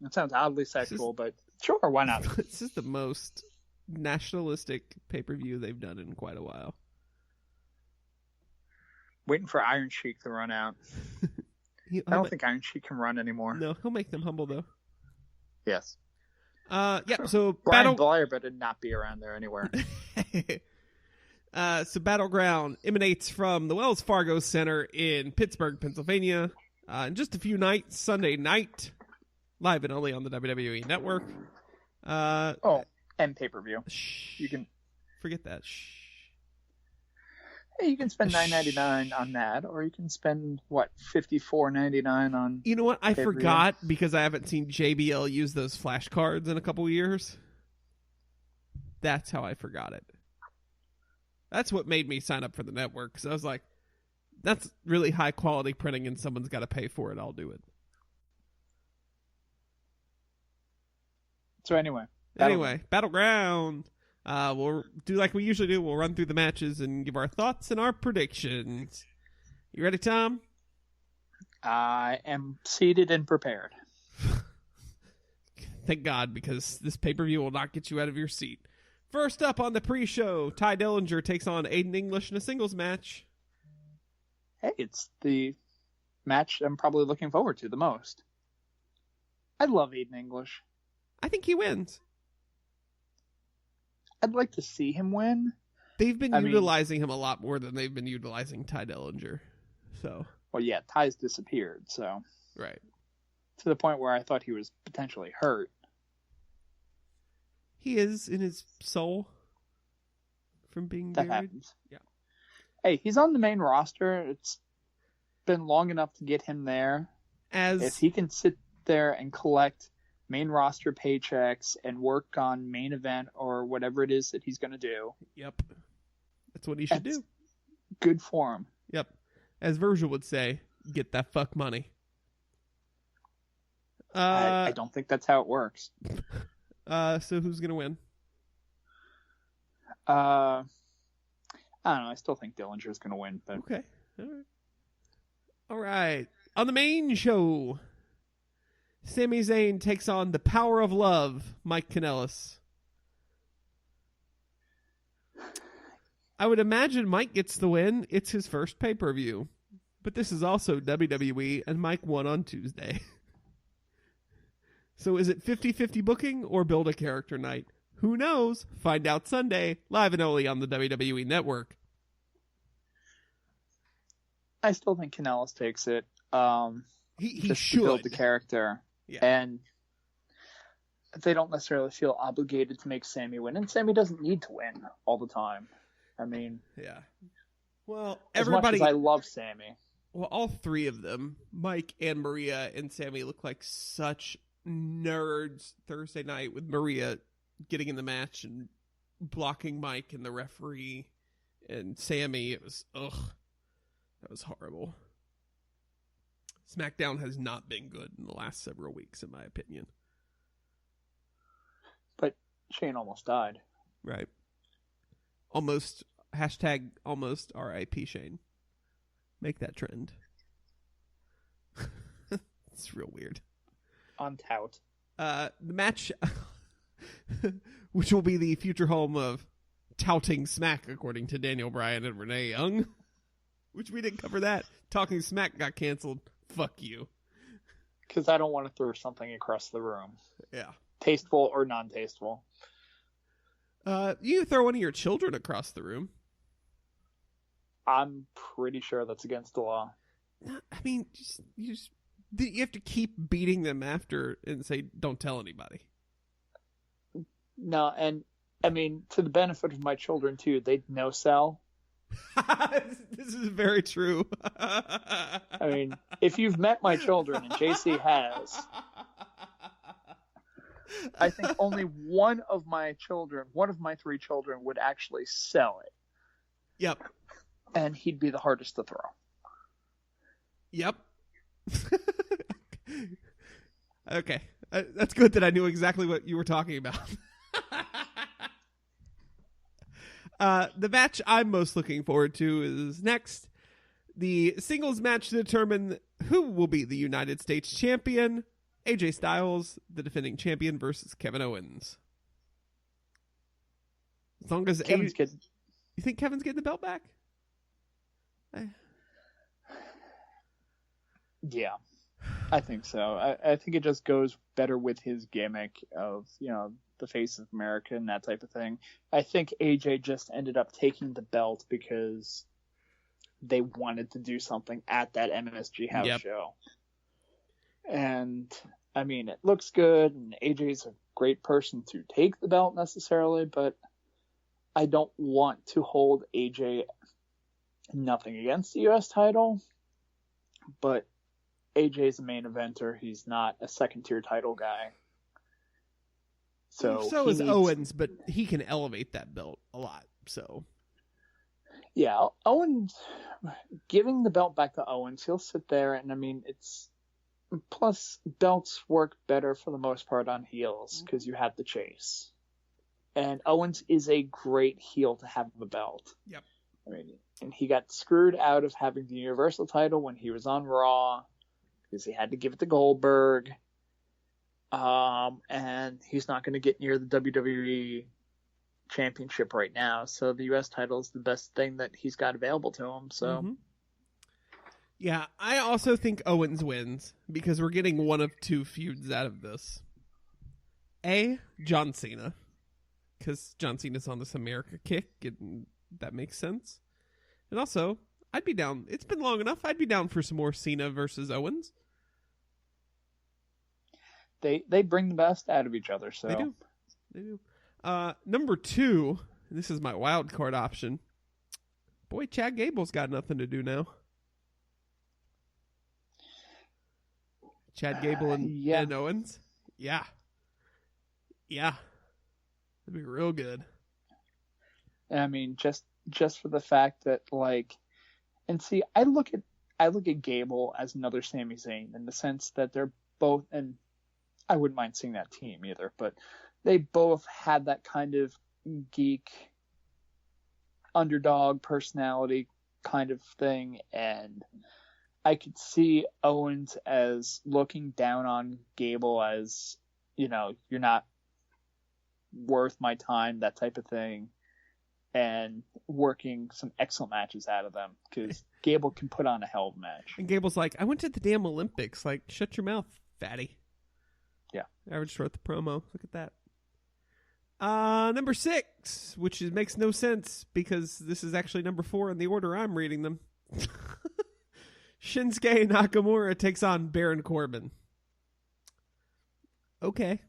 It sounds oddly sexual, but sure, why not? This is the most nationalistic pay-per-view they've done in quite a while. Waiting for Iron Sheik to run out. I don't think Iron Sheik can run anymore. No, he'll make them humble, though. Yes. Yeah, so Brian Blair better not be around there anywhere. So Battleground emanates from the Wells Fargo Center in Pittsburgh, Pennsylvania. In just a few nights, Sunday night, live and only on the WWE Network. And pay-per-view. Shh. You can forget that. Shh. Hey, you can spend $9.99 on that, or you can spend what, $54.99 on. You know what? I pay-per-view. forgot because I haven't seen JBL use those flashcards in a couple years. That's how I forgot it. That's what made me sign up for the network, because I was like, that's really high quality printing and someone's got to pay for it. I'll do it. So anyway, Battleground. We'll do like we usually do. We'll run through the matches and give our thoughts and our predictions. You ready, Tom? I am seated and prepared. Thank God, because this pay-per-view will not get you out of your seat. First up on the pre-show, Ty Dillinger takes on Aiden English in a singles match. Hey, it's the match I'm probably looking forward to the most. I love Aiden English. I think he wins. I'd like to see him win. They've been utilizing him a lot more than they've been utilizing Ty Dillinger. So, well, yeah, Ty's disappeared, so. Right. To the point where I thought he was potentially hurt. He is in his soul from being that buried. Happens. Yeah. Hey, he's on the main roster. It's been long enough to get him there. If he can sit there and collect main roster paychecks and work on main event or whatever it is that he's going to do. Yep. That's what he should do. Good for him. Yep. As Virgil would say, get that fuck money. I don't think that's how it works. So who's going to win? I don't know. I still think Dillinger's going to win. But... Okay. All right. On the main show, Sami Zayn takes on the Power of Love, Mike Kanellis. I would imagine Mike gets the win. It's his first pay-per-view. But this is also WWE, and Mike won on Tuesday. So is it 50-50 booking or build a character night? Who knows? Find out Sunday, live and only on the WWE Network. I still think Kanellis takes it. He should build the character, yeah. And they don't necessarily feel obligated to make Sami win, and Sami doesn't need to win all the time. I mean, yeah. Well, as much as I love Sami, well, all three of them, Mike and Maria and Sami, look like such nerds Thursday night with Maria getting in the match and blocking Mike and the referee and Sami. It was that was horrible. SmackDown has not been good in the last several weeks, in my opinion. But Shane almost died. Right. Almost, hashtag almost RIP Shane. Make that trend. It's real weird. On tout. The match, which will be the future home of Touting Smack, according to Daniel Bryan and Renee Young. Which we didn't cover that. Talking Smack got canceled. Fuck you. Because I don't want to throw something across the room. Yeah. Tasteful or non-tasteful. You throw one of your children across the room. I'm pretty sure that's against the law. I mean, you have to keep beating them after and say, don't tell anybody. No, and I mean, to the benefit of my children too, they no-sell. This is very true. I mean, if you've met my children, and JC has, I think only one of my 3 children would actually sell it. Yep. And he'd be the hardest to throw. Yep. Okay. That's good that I knew exactly what you were talking about. The match I'm most looking forward to is next. The singles match to determine who will be the United States champion. AJ Styles, the defending champion, versus Kevin Owens. As long as You think Kevin's getting the belt back? Yeah, I think so. I think it just goes better with his gimmick of, the face of America and that type of thing. I think AJ just ended up taking the belt because they wanted to do something at that MSG house show. And, I mean, it looks good, and AJ's a great person to take the belt necessarily, but I don't want to hold AJ nothing against the U.S. title, but AJ's a main eventer. He's not a second-tier title guy. So is Owens, but he can elevate that belt a lot. So, yeah, Owens, giving the belt back to Owens, he'll sit there, and I mean, it's plus belts work better for the most part on heels because you have the chase, and Owens is a great heel to have the belt. Yep. I mean, and he got screwed out of having the Universal title when he was on Raw because he had to give it to Goldberg. And he's not going to get near the WWE championship right now. So the U.S. title is the best thing that he's got available to him. So, yeah, I also think Owens wins because we're getting one of two feuds out of this. A, John Cena, because John Cena's on this America kick, and that makes sense. And also, I'd be down. It's been long enough. I'd be down for some more Cena versus Owens. They bring the best out of each other. So They do. Number 2, this is my wild card option. Boy, Chad Gable's got nothing to do now. Chad Gable and Owens? Yeah. That'd be real good. I mean, just for the fact that, like, and see, I look at Gable as another Sami Zayn in the sense that they're both, and I wouldn't mind seeing that team either, but they both had that kind of geek underdog personality kind of thing, and I could see Owens as looking down on Gable as, you know, you're not worth my time, that type of thing, and working some excellent matches out of them because Gable can put on a hell of a match. And Gable's like, I went to the damn Olympics. Like, shut your mouth, fatty. Yeah. I just wrote the promo. Look at that. Number 6, which makes no sense because this is actually number 4 in the order I'm reading them. Shinsuke Nakamura takes on Baron Corbin. Okay.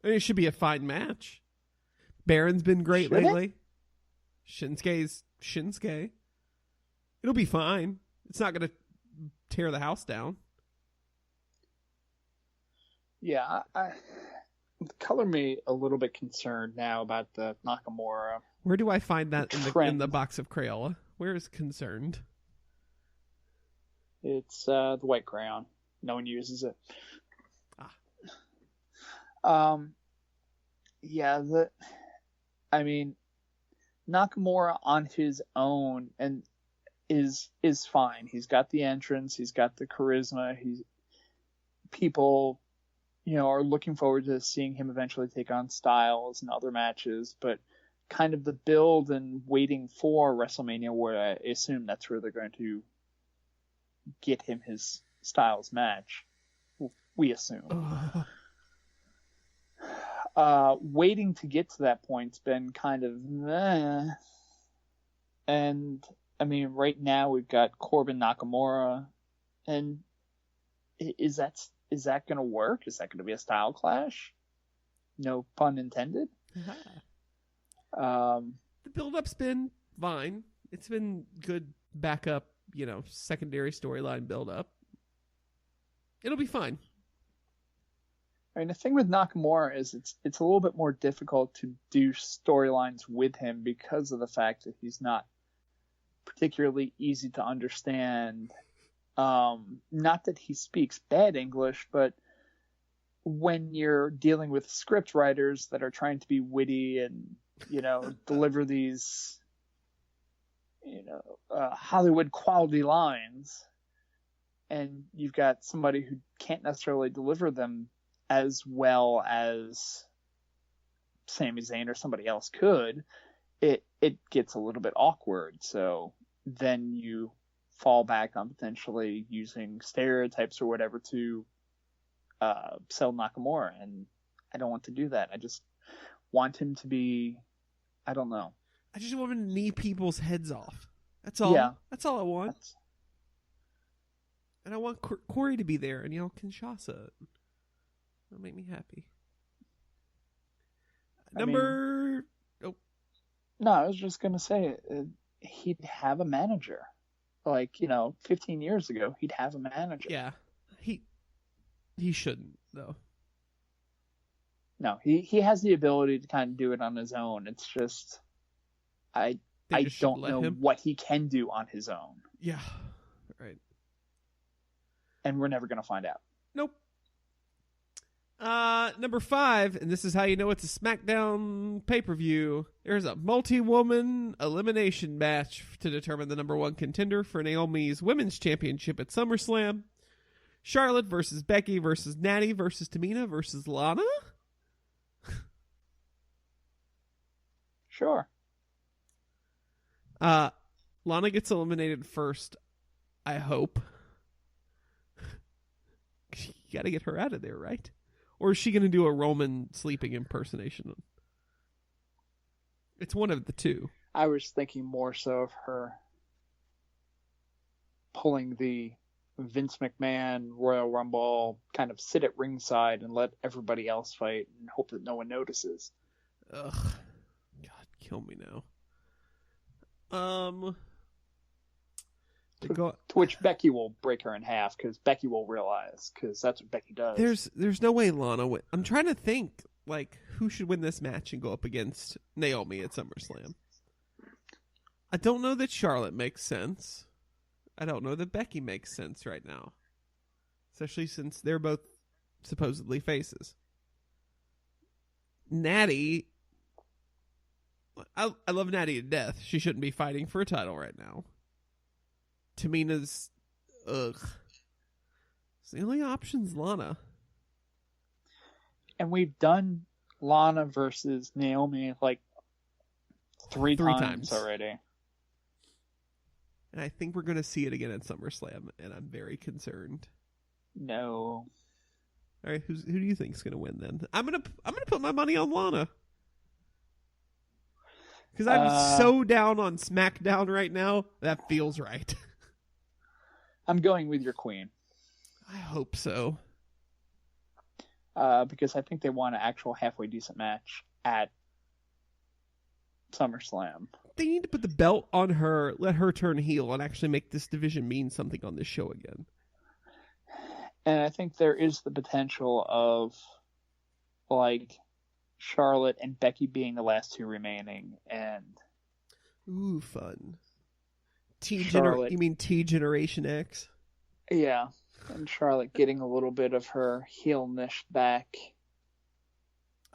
I mean, it should be a fine match. Baron's been great lately. Shinsuke's Shinsuke. It'll be fine. It's not going to tear the house down. Yeah, color me a little bit concerned now about the Nakamura. Where do I find that in the box of Crayola? Where is concerned? It's the white crayon. No one uses it. Yeah, I mean, Nakamura on his own and is fine. He's got the entrance. He's got the charisma. People, you know, are looking forward to seeing him eventually take on Styles and other matches, but kind of the build and waiting for WrestleMania, where I assume that's where they're going to get him his Styles match. We assume. Waiting to get to that point's been kind of meh. And I mean, right now we've got Corbin Nakamura, and is that going to work? Is that going to be a style clash? No pun intended. The build-up's been fine. It's been good backup, you know, secondary storyline build-up. It'll be fine. I mean, the thing with Nakamura is it's a little bit more difficult to do storylines with him because of the fact that he's not particularly easy to understand. Not that he speaks bad English, but when you're dealing with script writers that are trying to be witty and, you know, deliver these, you know, Hollywood quality lines, and you've got somebody who can't necessarily deliver them as well as Sami Zayn or somebody else could, it gets a little bit awkward. So then you fall back on potentially using stereotypes or whatever to sell Nakamura, and I don't want to do that. I just want him to be, I don't know. I just want him to knee people's heads off. That's all. Yeah. That's all I want. And I want Corey to be there, and, you know, Kinshasa. That'll make me happy. No, I was just going to say, he'd have a manager. Like, 15 years ago, he'd have a manager. Yeah. He shouldn't, though. No, he has the ability to kind of do it on his own. It's just, I don't know what he can do on his own. Yeah, right. And we're never going to find out. Nope. Number 5, and this is how you know it's a SmackDown pay-per-view. There's a multi-woman elimination match to determine the number 1 contender for Naomi's Women's Championship at SummerSlam. Charlotte versus Becky versus Natty versus Tamina versus Lana. Sure. Lana gets eliminated first, I hope. You got to get her out of there, right? Or is she going to do a Roman sleeping impersonation? It's one of the two. I was thinking more so of her pulling the Vince McMahon Royal Rumble, kind of sit at ringside and let everybody else fight and hope that no one notices. Ugh. God, kill me now. To which Becky will break her in half because Becky will realize, because that's what Becky does. There's no way Lana would. I'm trying to think, like, who should win this match and go up against Naomi at SummerSlam. I don't know that Charlotte makes sense. I don't know that Becky makes sense right now. Especially since they're both supposedly faces. Natty, I love Natty to death. She shouldn't be fighting for a title right now. Tamina's, ugh. So the only option's Lana. And we've done Lana versus Naomi like three times already. And I think we're going to see it again at SummerSlam, and I'm very concerned. No. All right, who do you think is going to win then? I'm gonna put my money on Lana. Because I'm so down on SmackDown right now, that feels right. I'm going with your queen. I hope so. Because I think they want an actual halfway decent match at SummerSlam. They need to put the belt on her, let her turn heel, and actually make this division mean something on this show again. And I think there is the potential of, like, Charlotte and Becky being the last two remaining, and... Ooh, fun. Charlotte... You mean T Generation X? Yeah, and Charlotte getting a little bit of her heel-nish back.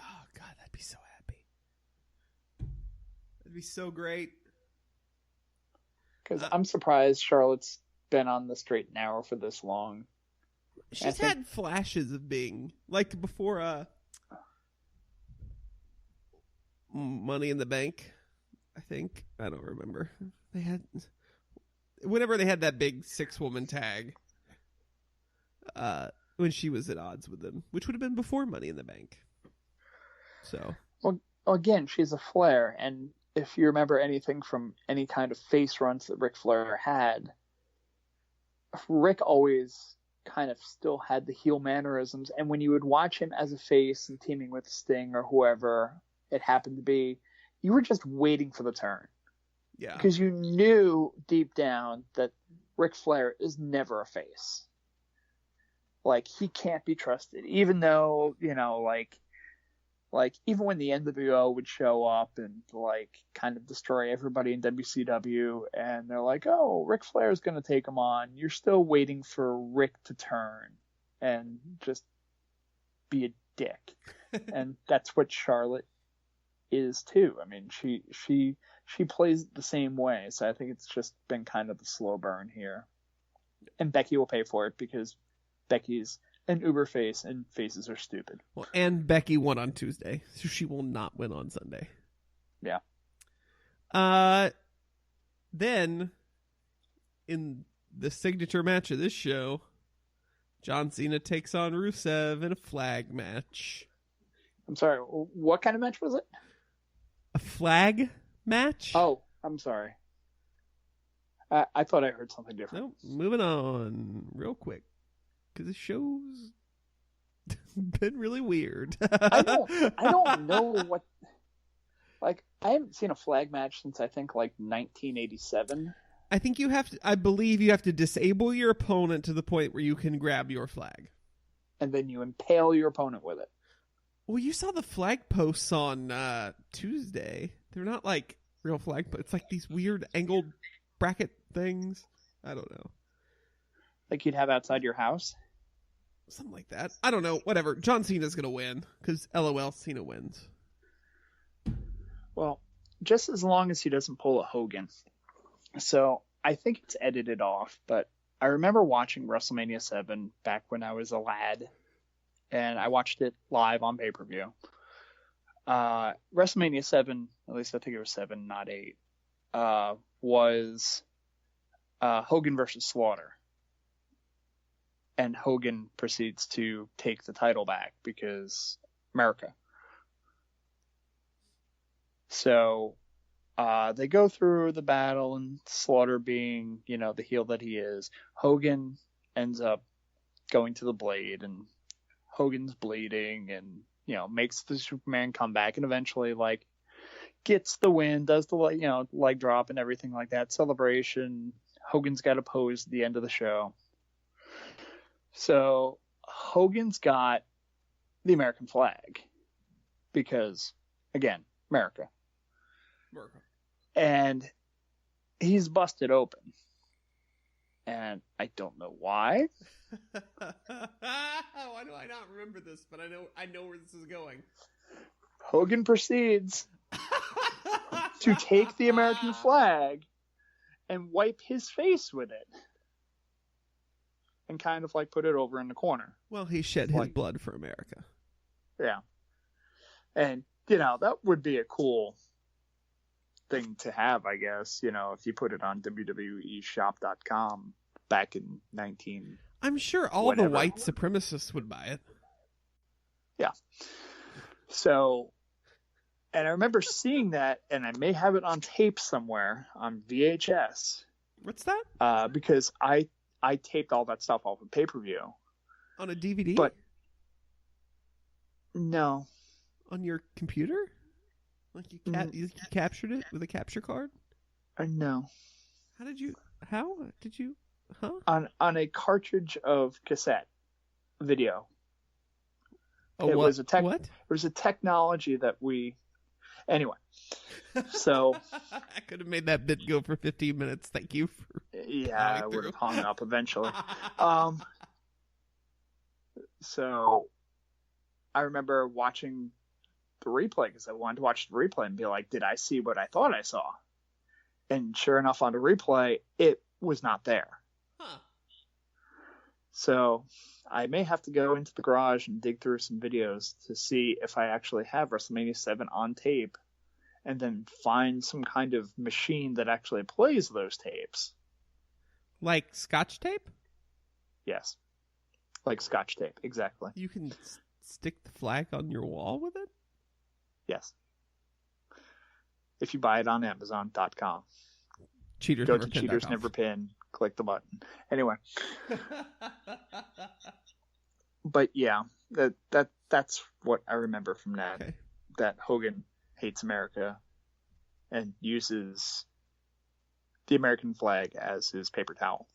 Oh, God, that'd be so happy. That'd be so great. Because I'm surprised Charlotte's been on the straight and narrow for this long. She's had flashes of being, like, before Money in the Bank, I think. I don't remember. Whenever they had that big 6-woman tag, when she was at odds with them, which would have been before Money in the Bank. So. Well, again, she's a Flair, and if you remember anything from any kind of face runs that Ric Flair had, Rick always kind of still had the heel mannerisms, and when you would watch him as a face and teaming with Sting or whoever it happened to be, you were just waiting for the turn. Yeah. Because you knew deep down that Ric Flair is never a face. Like, he can't be trusted, even though, like even when the NWO would show up and like kind of destroy everybody in WCW, and they're like, "Oh, Ric Flair's going to take him on," you're still waiting for Rick to turn and just be a dick, and that's what Charlotte is too. I mean, she plays it the same way, so I think it's just been kind of the slow burn here, and Becky will pay for it because Becky's an uber face, and faces are stupid. Well, and Becky won on Tuesday, so she will not win on Sunday. Yeah. Then, in the signature match of this show, John Cena takes on Rusev in a flag match. I'm sorry, what kind of match was it? A flag match? Oh, I'm sorry. I thought I heard something different. No, moving on real quick. Because the show's been really weird. I don't know what... Like, I haven't seen a flag match since I think like 1987. I think I believe you have to disable your opponent to the point where you can grab your flag. And then you impale your opponent with it. Well, you saw the flag posts on Tuesday. They're not like real flag, but it's like these weird angled bracket things. I don't know. Like you'd have outside your house? Something like that. I don't know. Whatever. John Cena's going to win because LOL Cena wins. Well, just as long as he doesn't pull a Hogan. So I think it's edited off, but I remember watching WrestleMania 7 back when I was a lad, and I watched it live on pay-per-view. WrestleMania 7, at least I think it was 7, not 8, was Hogan versus Slaughter. And Hogan proceeds to take the title back because America. So they go through the battle, and Slaughter being, the heel that he is, Hogan ends up going to the Blade, and Hogan's bleeding, and, makes the Superman comeback, and eventually, gets the win, does the, leg drop and everything like that. Celebration. Hogan's got a pose at the end of the show. So Hogan's got the American flag because, again, America. And he's busted open. And I don't know why. Why do I not remember this? But I know where this is going. Hogan proceeds to take the American flag and wipe his face with it. And kind of put it over in the corner. Well, he shed his blood for America. Yeah. And, that would be a cool thing to have, I guess, if you put it on WWEshop.com back in 19... I'm sure all the white supremacists would buy it. Yeah. So, and I remember seeing that, and I may have it on tape somewhere on VHS. What's that? Because I taped all that stuff off of pay-per-view. On a DVD? But no. On your computer? Like you captured it with a capture card? No. How did you? Huh? On a cartridge of cassette video. Oh, it what? was a What? It was a technology that we. Anyway, so I could have made that bit go for 15 minutes. Thank you for. Yeah, I would have hung up eventually. So I remember watching the replay because I wanted to watch the replay and be like, did I see what I thought I saw? And sure enough, on the replay, it was not there. Huh. So I may have to go into the garage and dig through some videos to see if I actually have WrestleMania 7 on tape, and then find some kind of machine that actually plays those tapes. Like Scotch tape? Yes. Like Scotch tape, exactly. You can stick the flag on your wall with it? Yes. If you buy it on Amazon.com. Cheaters Go never to pin. Cheaters Never Pin, click the button. Anyway. But yeah, that's what I remember from that. Okay. That Hogan hates America and uses the American flag as his paper towel.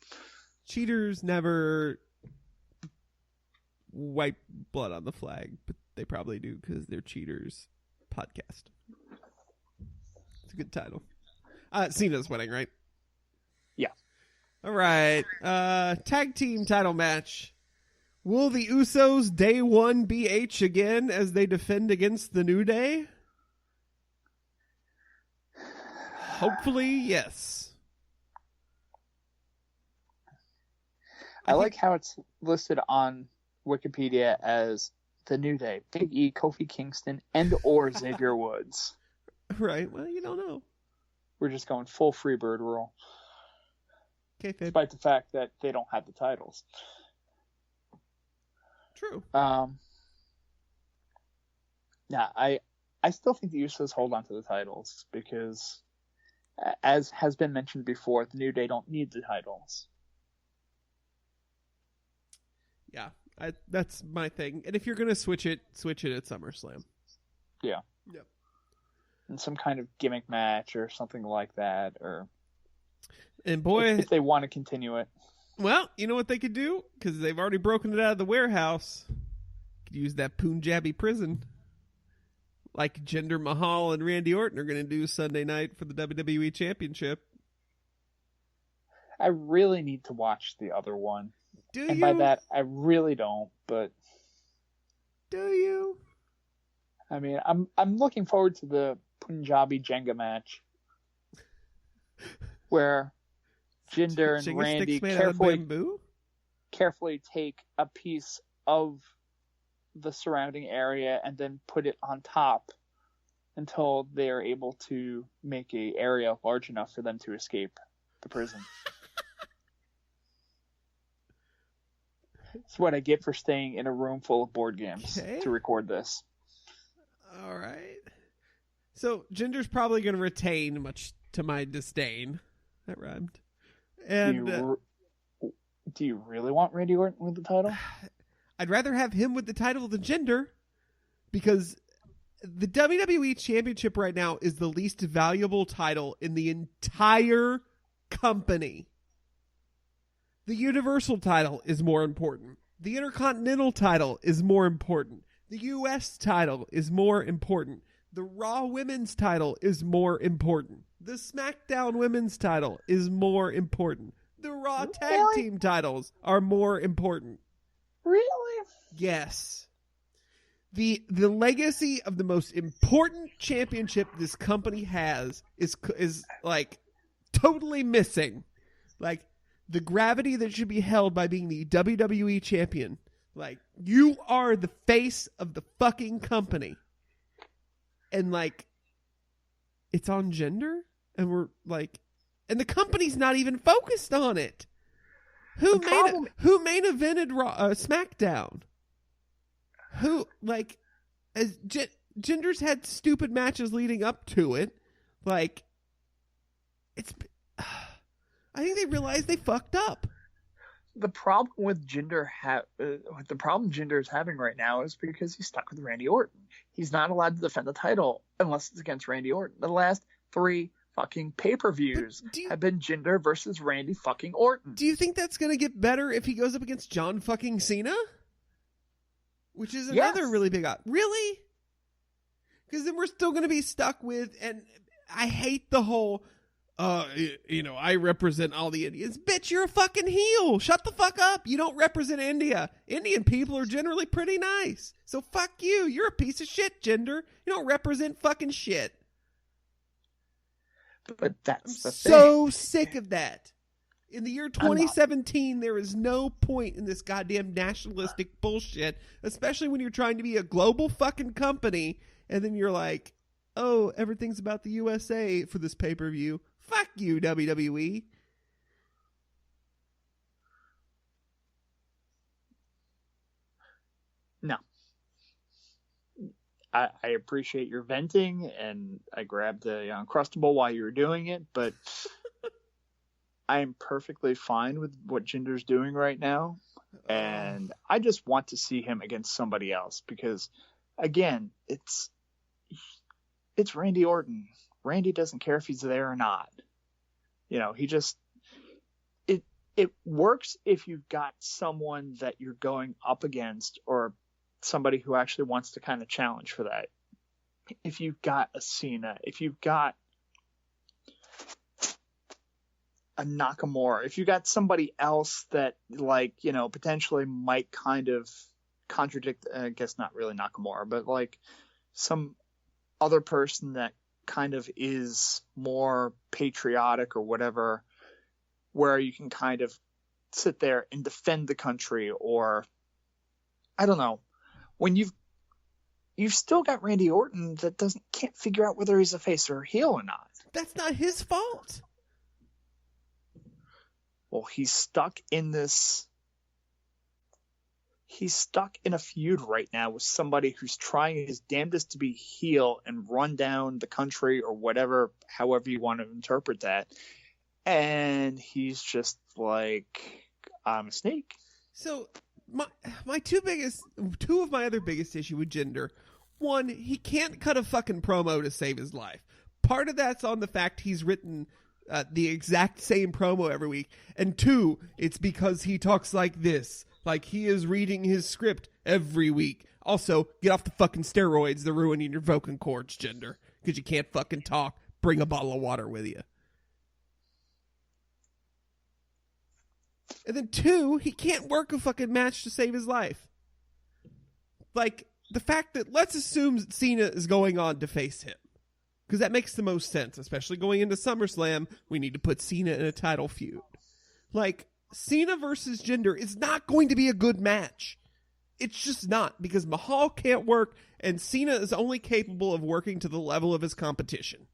Cheaters never wipe blood on the flag, but they probably do because they're Cheaters podcast. It's a good title. Cena's winning, right? Yeah. All right. Tag team title match. Will the Usos day one BH again as they defend against the New Day? Hopefully, yes. I like how it's listed on Wikipedia as the New Day, Big E, Kofi Kingston, and or Xavier Woods. Right. Well, you don't know. We're just going full Freebird rule. Okay, despite the fact that they don't have the titles. True. Yeah, I still think the Usos hold on to the titles because, as has been mentioned before, the New Day don't need the titles. Yeah, that's my thing. And if you're going to switch it at SummerSlam. Yeah. Yep. in some kind of gimmick match or something like that, or And boy, if they want to continue it. Well, you know what they could do? Because they've already broken it out of the warehouse. Could use that Punjabi prison. Like Jinder Mahal and Randy Orton are going to do Sunday night for the WWE Championship. I really need to watch the other one. Do and you? by that, I really don't, but... Do you? I mean, I'm looking forward to the Punjabi Jenga match. Where Jinder and Randy carefully take a piece of the surrounding area and then put it on top until they are able to make an area large enough for them to escape the prison. That's what I get for staying in a room full of board games to record this. All right. So Jinder's probably going to retain, much to my disdain. That rhymed. And do you really want Randy Orton with the title? I'd rather have him with the title than Jinder, because the WWE Championship right now is the least valuable title in the entire company. The Universal title is more important. The Intercontinental title is more important. The U.S. title is more important. The Raw Women's title is more important. The SmackDown Women's title is more important. The Raw Tag Team titles are more important. Really? Yes. The legacy of the most important championship this company has is like totally missing. Like the gravity that should be held by being the WWE champion. Like, you are the face of the fucking company. And like, it's on Jinder, and we're like, and the company's not even focused on it. Who main evented SmackDown? Who, like, as Jinder's had stupid matches leading up to it. Like, it's, I think they realized they fucked up. The problem with Jinder, the problem Jinder is having right now is because he's stuck with Randy Orton. He's not allowed to defend the title unless it's against Randy Orton. The last 3 fucking pay-per-views have been Jinder versus Randy fucking Orton. Do you think that's going to get better if he goes up against John fucking Cena? Which is another really big op. Really? Because then we're still going to be stuck with, and I hate the whole, I represent all the Indians. Bitch, you're a fucking heel. Shut the fuck up. You don't represent India. Indian people are generally pretty nice. So fuck you. You're a piece of shit, Jinder. You don't represent fucking shit. But that's I'm the thing. So sick of that. In the year 2017, there is no point in this goddamn nationalistic bullshit, especially when you're trying to be a global fucking company, and then you're like, oh, everything's about the USA for this pay-per-view. Fuck you, WWE. No. I appreciate your venting, and I grabbed the Uncrustable while you were doing it, but I am perfectly fine with what Jinder's doing right now, and I just want to see him against somebody else, because, again, it's Randy Orton. Randy doesn't care if he's there or not. He just... It works if you've got someone that you're going up against, or somebody who actually wants to kind of challenge for that. If you've got a Cena, if you've got a Nakamura, if you got somebody else that, like, potentially might kind of contradict, I guess not really Nakamura, but like some other person that kind of is more patriotic or whatever, where you can kind of sit there and defend the country, or I don't know, when you've still got Randy Orton that can't figure out whether he's a face or a heel or not. That's not his fault. Well, he's stuck in a feud right now with somebody who's trying his damnedest to be heel and run down the country, or whatever, however you want to interpret that. And he's just like, I'm a snake. So two of my other biggest issue with Jinder. one, he can't cut a fucking promo to save his life. Part of that's on the fact he's written the exact same promo every week. And two, it's because he talks like this. Like he is reading his script every week. Also, get off the fucking steroids. They're ruining your vocal cords, Jinder. Because you can't fucking talk. Bring a bottle of water with you. And then two, he can't work a fucking match to save his life. Like, the fact that, let's assume Cena is going on to face him. Because that makes the most sense, especially going into SummerSlam. We need to put Cena in a title feud. Like, Cena versus Jinder is not going to be a good match. It's just not, because Mahal can't work, and Cena is only capable of working to the level of his competition.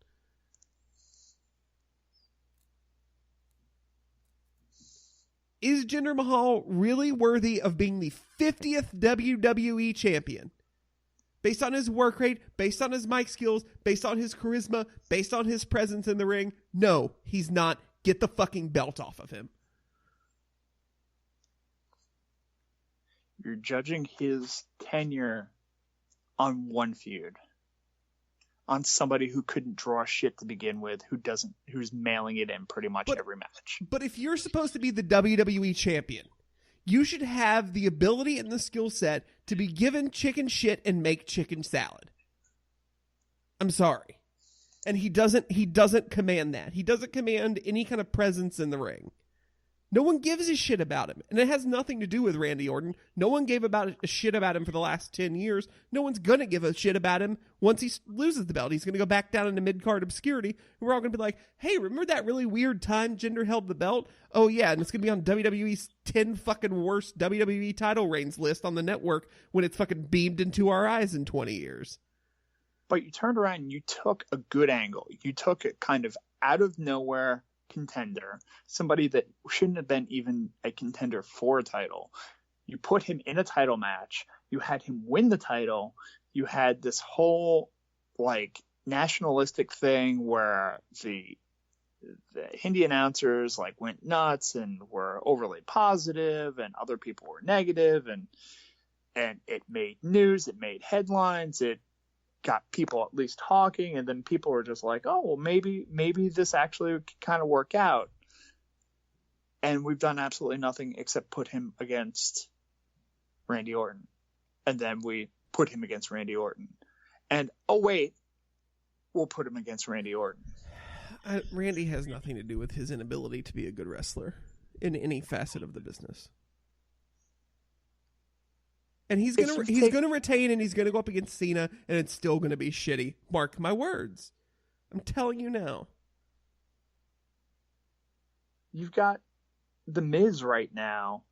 Is Jinder Mahal really worthy of being the 50th WWE champion? Based on his work rate, based on his mic skills, based on his charisma, based on his presence in the ring? No, he's not. Get the fucking belt off of him. You're judging his tenure on one feud. On somebody who couldn't draw shit to begin with, who's mailing it in pretty much every match. But if you're supposed to be the WWE champion, you should have the ability and the skill set to be given chicken shit and make chicken salad. I'm sorry. And he doesn't command that. He doesn't command any kind of presence in the ring. No one gives a shit about him. And it has nothing to do with Randy Orton. No one gave a shit about him for the last 10 years. No one's going to give a shit about him once he loses the belt. He's going to go back down into mid-card obscurity. And we're all going to be like, hey, remember that really weird time Jinder held the belt? Oh, yeah, and it's going to be on WWE's 10 fucking worst WWE title reigns list on the network when it's fucking beamed into our eyes in 20 years. But you turned around and you took a good angle. You took it kind of out of nowhere contender, somebody that shouldn't have been even a contender for a title. You put him in a title match. You had him win the title. You had this whole like nationalistic thing where the Hindi announcers like went nuts and were overly positive, and other people were negative, and it made news, it made headlines, it got people at least talking, and then people were just like, oh, well, maybe this actually could kind of work out. And we've done absolutely nothing except put him against Randy Orton. And then we put him against Randy Orton. And, oh, wait, we'll put him against Randy Orton. Randy has nothing to do with his inability to be a good wrestler in any facet of the business. And he's gonna retain, and he's gonna go up against Cena, and it's still gonna be shitty. Mark my words. I'm telling you now. You've got The Miz right now,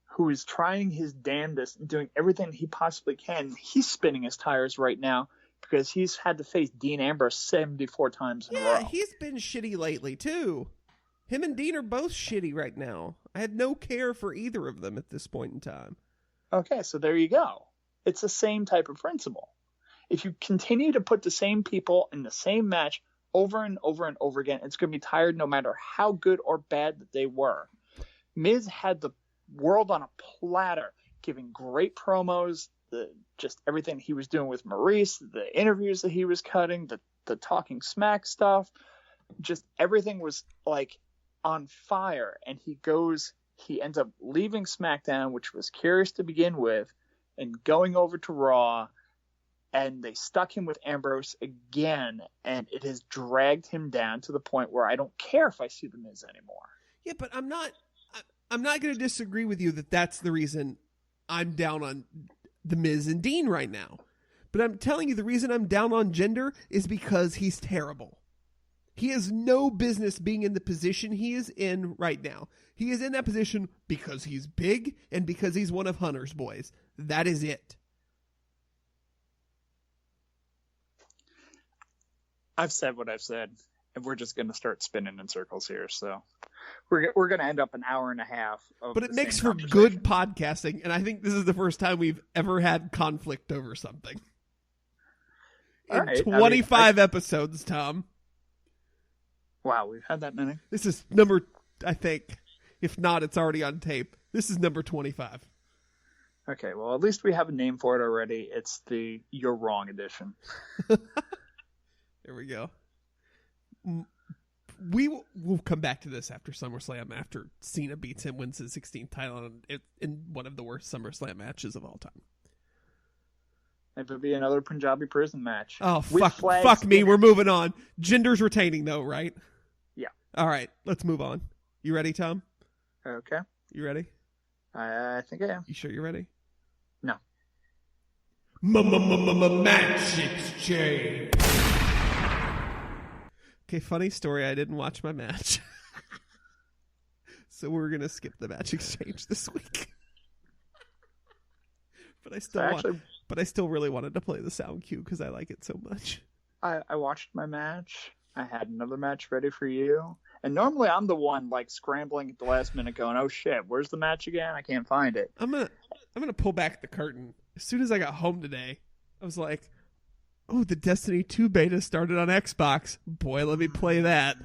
who is trying his damnedest, doing everything he possibly can. He's spinning his tires right now because he's had to face Dean Ambrose 74 times in a row. Yeah, he's been shitty lately too. Him and Dean are both shitty right now. I have no care for either of them at this point in time. Okay, so there you go. It's the same type of principle. If you continue to put the same people in the same match over and over and over again, it's going to be tired no matter how good or bad that they were. Miz had the world on a platter, giving great promos, just everything he was doing with Maurice, the interviews that he was cutting, the talking smack stuff, just everything was like on fire. And he ends up leaving SmackDown, which was curious to begin with, and going over to Raw, and they stuck him with Ambrose again, and it has dragged him down to the point where I don't care if I see The Miz anymore. Yeah, but I'm not going to disagree with you that that's the reason I'm down on The Miz and Dean right now. But I'm telling you, the reason I'm down on Jinder is because he's terrible. He has no business being in the position he is in right now. He is in that position because he's big and because he's one of Hunter's boys. That is it. I've said what I've said, and we're just going to start spinning in circles here. So we're going to end up an hour and a half. But it makes for good podcasting, and I think this is the first time we've ever had conflict over something. In 25 episodes, Tom. Wow, we've had that many. This is number, I think, if not, it's already on tape. This is number 25. Okay, well, at least we have a name for it already. It's the You're Wrong edition. There we go. We'll come back to this after SummerSlam, after Cena beats him, wins his 16th title in one of the worst SummerSlam matches of all time. It'll be another Punjabi prison match. Oh, fuck me. We're moving on. Jinder's retaining, though, right? Yeah. All right, let's move on. You ready, Tom? Okay. You ready? I think I am. You sure you're ready? No. Match exchange. Okay, funny story. I didn't watch my match. So we're going to skip the match exchange this week. But I still really wanted to play the sound cue because I like it so much. I watched my match. I had another match ready for you. And normally I'm the one like scrambling at the last minute going, oh shit, where's the match again? I can't find it. I'm gonna pull back the curtain. As soon as I got home today, I was like, oh, the Destiny 2 beta started on Xbox. Boy, let me play that.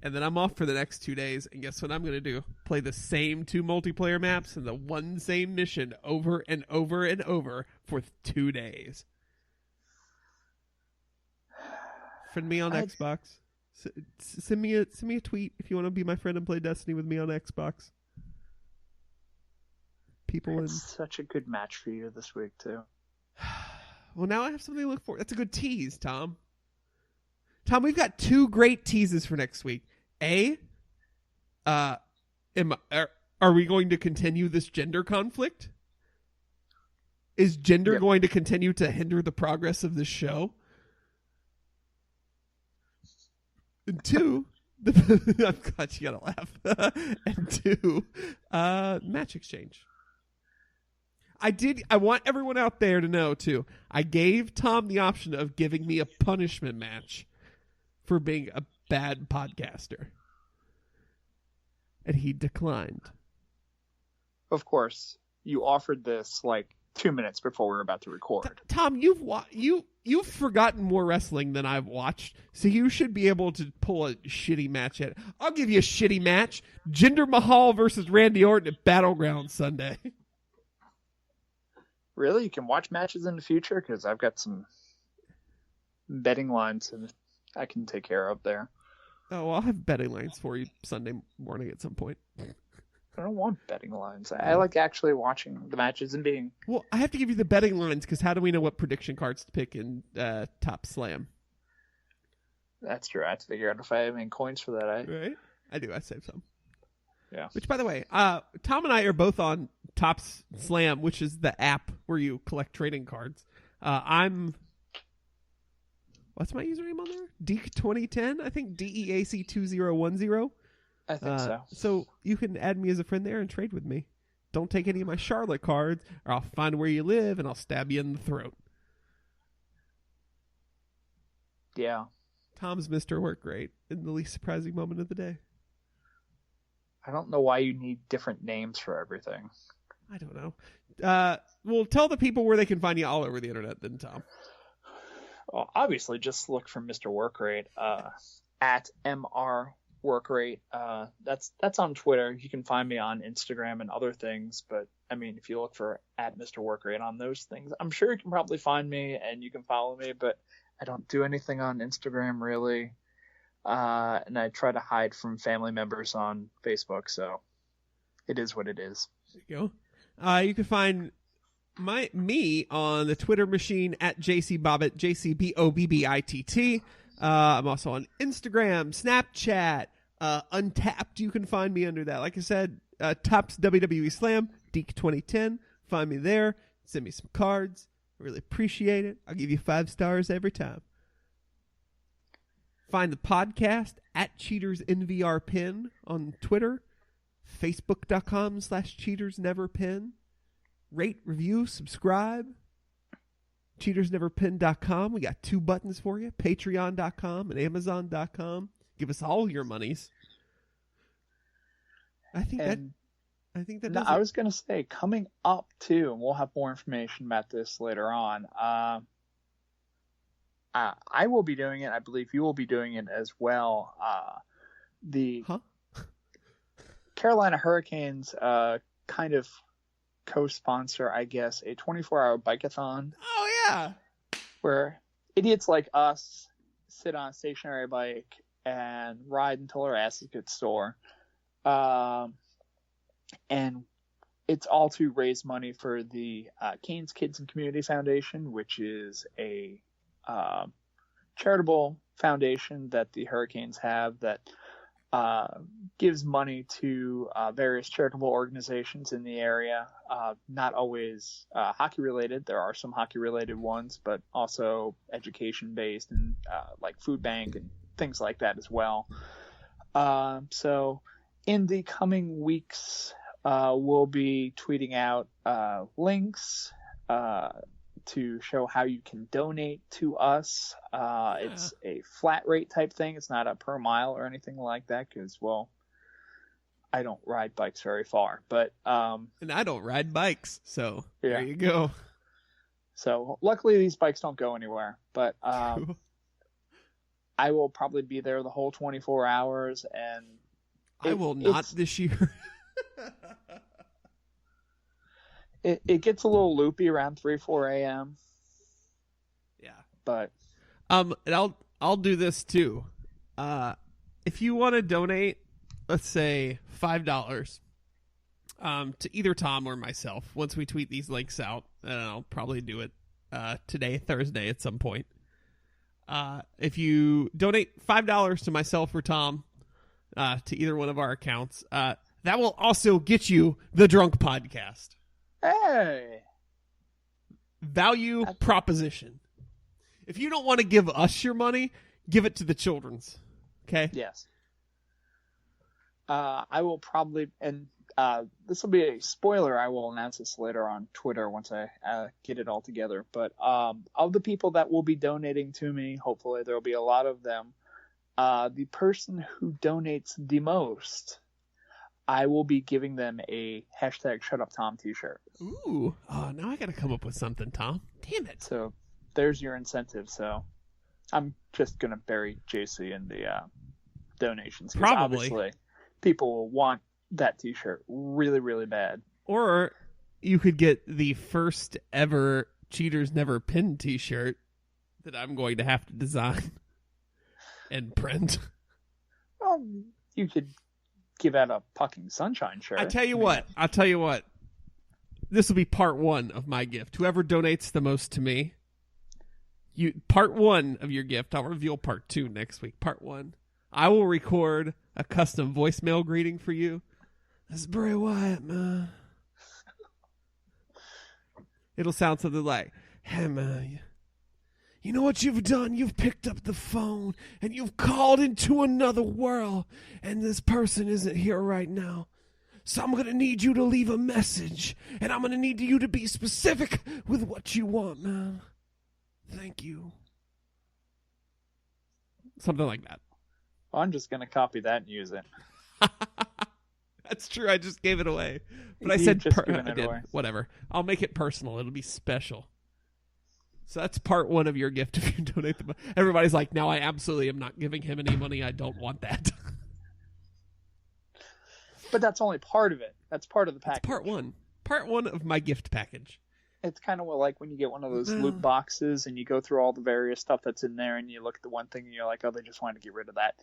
And then I'm off for the next 2 days, and guess what I'm going to do? Play the same 2 multiplayer maps and the one same mission over and over and over for 2 days. Friend me on Xbox. Send me a tweet if you want to be my friend and play Destiny with me on Xbox. It's such a good match for you this week, too. Well, now I have something to look for. That's a good tease, Tom. Tom, we've got 2 great teases for next week. Are we going to continue this gender conflict? Is gender going to continue to hinder the progress of this show? And 2, I'm glad you gotta laugh. And 2, match exchange. I want everyone out there to know, too, I gave Tom the option of giving me a punishment match for being a bad podcaster. And he declined. Of course. You offered this like 2 minutes before we were about to record. Tom, you've forgotten more wrestling than I've watched, so you should be able to pull a shitty match at. I'll give you a shitty match. Jinder Mahal versus Randy Orton at Battleground Sunday. Really? You can watch matches in the future? Because I've got some betting lines and I can take care of there. Oh, I'll have betting lines for you Sunday morning at some point. I don't want betting lines. I like actually watching the matches and being... Well, I have to give you the betting lines because how do we know what prediction cards to pick in Top Slam? That's true. I have to figure out if I have any coins for that. Right? I do. I saved some. Yeah. Which, by the way, Tom and I are both on Top Slam, which is the app where you collect trading cards. What's my username on there? Deek2010? I think DEAC2010. I think so. So you can add me as a friend there and trade with me. Don't take any of my Charlotte cards, or I'll find where you live and I'll stab you in the throat. Yeah. Tom's Mr. Work Great in the least surprising moment of the day. I don't know why you need different names for everything. I don't know. Well, tell the people where they can find you all over the internet then, Tom. Well, obviously, just look for Mr. Workrate at MR Workrate. That's on Twitter. You can find me on Instagram and other things. But, I mean, if you look for at Mr. Workrate on those things, I'm sure you can probably find me and you can follow me. But I don't do anything on Instagram, really. And I try to hide from family members on Facebook, so it is what it is. There you go. You can find me on the Twitter machine at JCBobbitt, JCBOBBITT. I'm also on Instagram, Snapchat, Untapped. You can find me under that. Like I said, Tops WWE Slam, Deek2010. Find me there. Send me some cards. I really appreciate it. I'll give you 5 stars every time. Find the podcast at CheatersNVRPin on Twitter, Facebook.com/CheatersNeverPin. Rate, review, subscribe. CheatersNeverPin.com. We got 2 buttons for you, Patreon.com and Amazon.com. Give us all your monies. I think that does I it. was going to say, coming up too, and we'll have more information about this later on. I will be doing it. I believe you will be doing it as well. The Carolina Hurricanes kind of co-sponsor, I guess, a 24-hour bike-a-thon Oh, yeah. where idiots like us sit on a stationary bike and ride until our asses get sore. And it's all to raise money for the Canes Kids and Community Foundation, which is a charitable foundation that the Hurricanes have that gives money to various charitable organizations in the area. Not always hockey related. There are some hockey related ones, but also education based and like food bank and things like that as well. So in the coming weeks, we'll be tweeting out links to show how you can donate to us. It's a flat rate type thing. It's not a per mile or anything like that because, well, I don't ride bikes very far. But and I don't ride bikes, so yeah. There you go. So luckily these bikes don't go anywhere. But I will probably be there the whole 24 hours. And I will not this year. It gets a little loopy around 3-4 a.m. Yeah. But and I'll do this too. If you want to donate, let's say $5 to either Tom or myself, once we tweet these links out, and I'll probably do it today, Thursday at some point. If you donate $5 to myself or Tom, to either one of our accounts, that will also get you the Drunk Podcast. Hey! Value proposition. If you don't want to give us your money, give it to the children's. Okay? Yes. I will probably, and this will be a spoiler, I will announce this later on Twitter once I get it all together. But of the people that will be donating to me, hopefully there will be a lot of them, the person who donates the most, I will be giving them a #ShutUpTom t-shirt. Ooh. Oh, now I got to come up with something, Tom. Damn it. So there's your incentive. So I'm just going to bury JC in the donations. Probably. Obviously, people will want that t-shirt really, really bad. Or you could get the first ever Cheaters Never Pin t-shirt that I'm going to have to design and print. Well, you could give out a Pucking Sunshine shirt. I'll tell you what. This will be part 1 of my gift. Whoever donates the most to me, part 1 of your gift. I'll reveal part 2 next week. Part 1. I will record a custom voicemail greeting for you. This is Bray Wyatt, man. It'll sound something like, "Hey, man, you know what you've done? You've picked up the phone and you've called into another world, and this person isn't here right now. So I'm going to need you to leave a message, and I'm going to need you to be specific with what you want, man. Thank you." Something like that. I'm just going to copy that and use it. That's true. I just gave it away. But I You said just given it away. Whatever. I'll make it personal. It'll be special. So that's part 1 of your gift if you donate the money. Everybody's like, "Now I absolutely am not giving him any money. I don't want that." But that's only part of it. That's part of the package. It's part 1. Part 1 of my gift package. It's kind of like when you get one of those loot boxes and you go through all the various stuff that's in there and you look at the one thing and you're like, oh, they just wanted to get rid of that.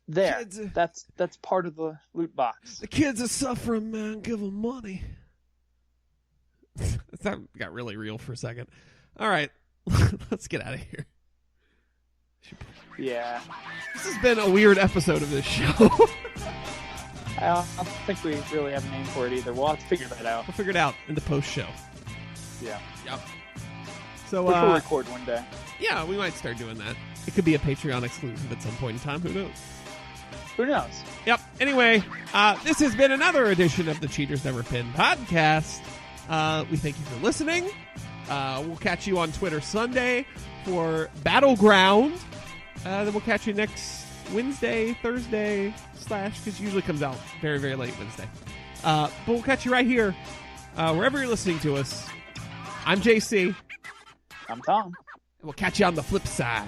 There. That's part of the loot box. The kids are suffering, man. Give them money. That got really real for a second. All right. Let's get out of here. Yeah. This has been a weird episode of this show. I don't think we really have a name for it either. We'll have to figure that out. We'll figure it out in the post-show. Yeah. Yep. So, which we'll record one day. Yeah, we might start doing that. It could be a Patreon exclusive at some point in time. Who knows? Who knows? Yep. Anyway, this has been another edition of the Cheaters Never Pin podcast. We thank you for listening. We'll catch you on Twitter Sunday for Battleground. Then we'll catch you next Wednesday, Thursday, because it usually comes out very, very late Wednesday. But we'll catch you right here, wherever you're listening to us. I'm JC. I'm Tom. And we'll catch you on the flip side.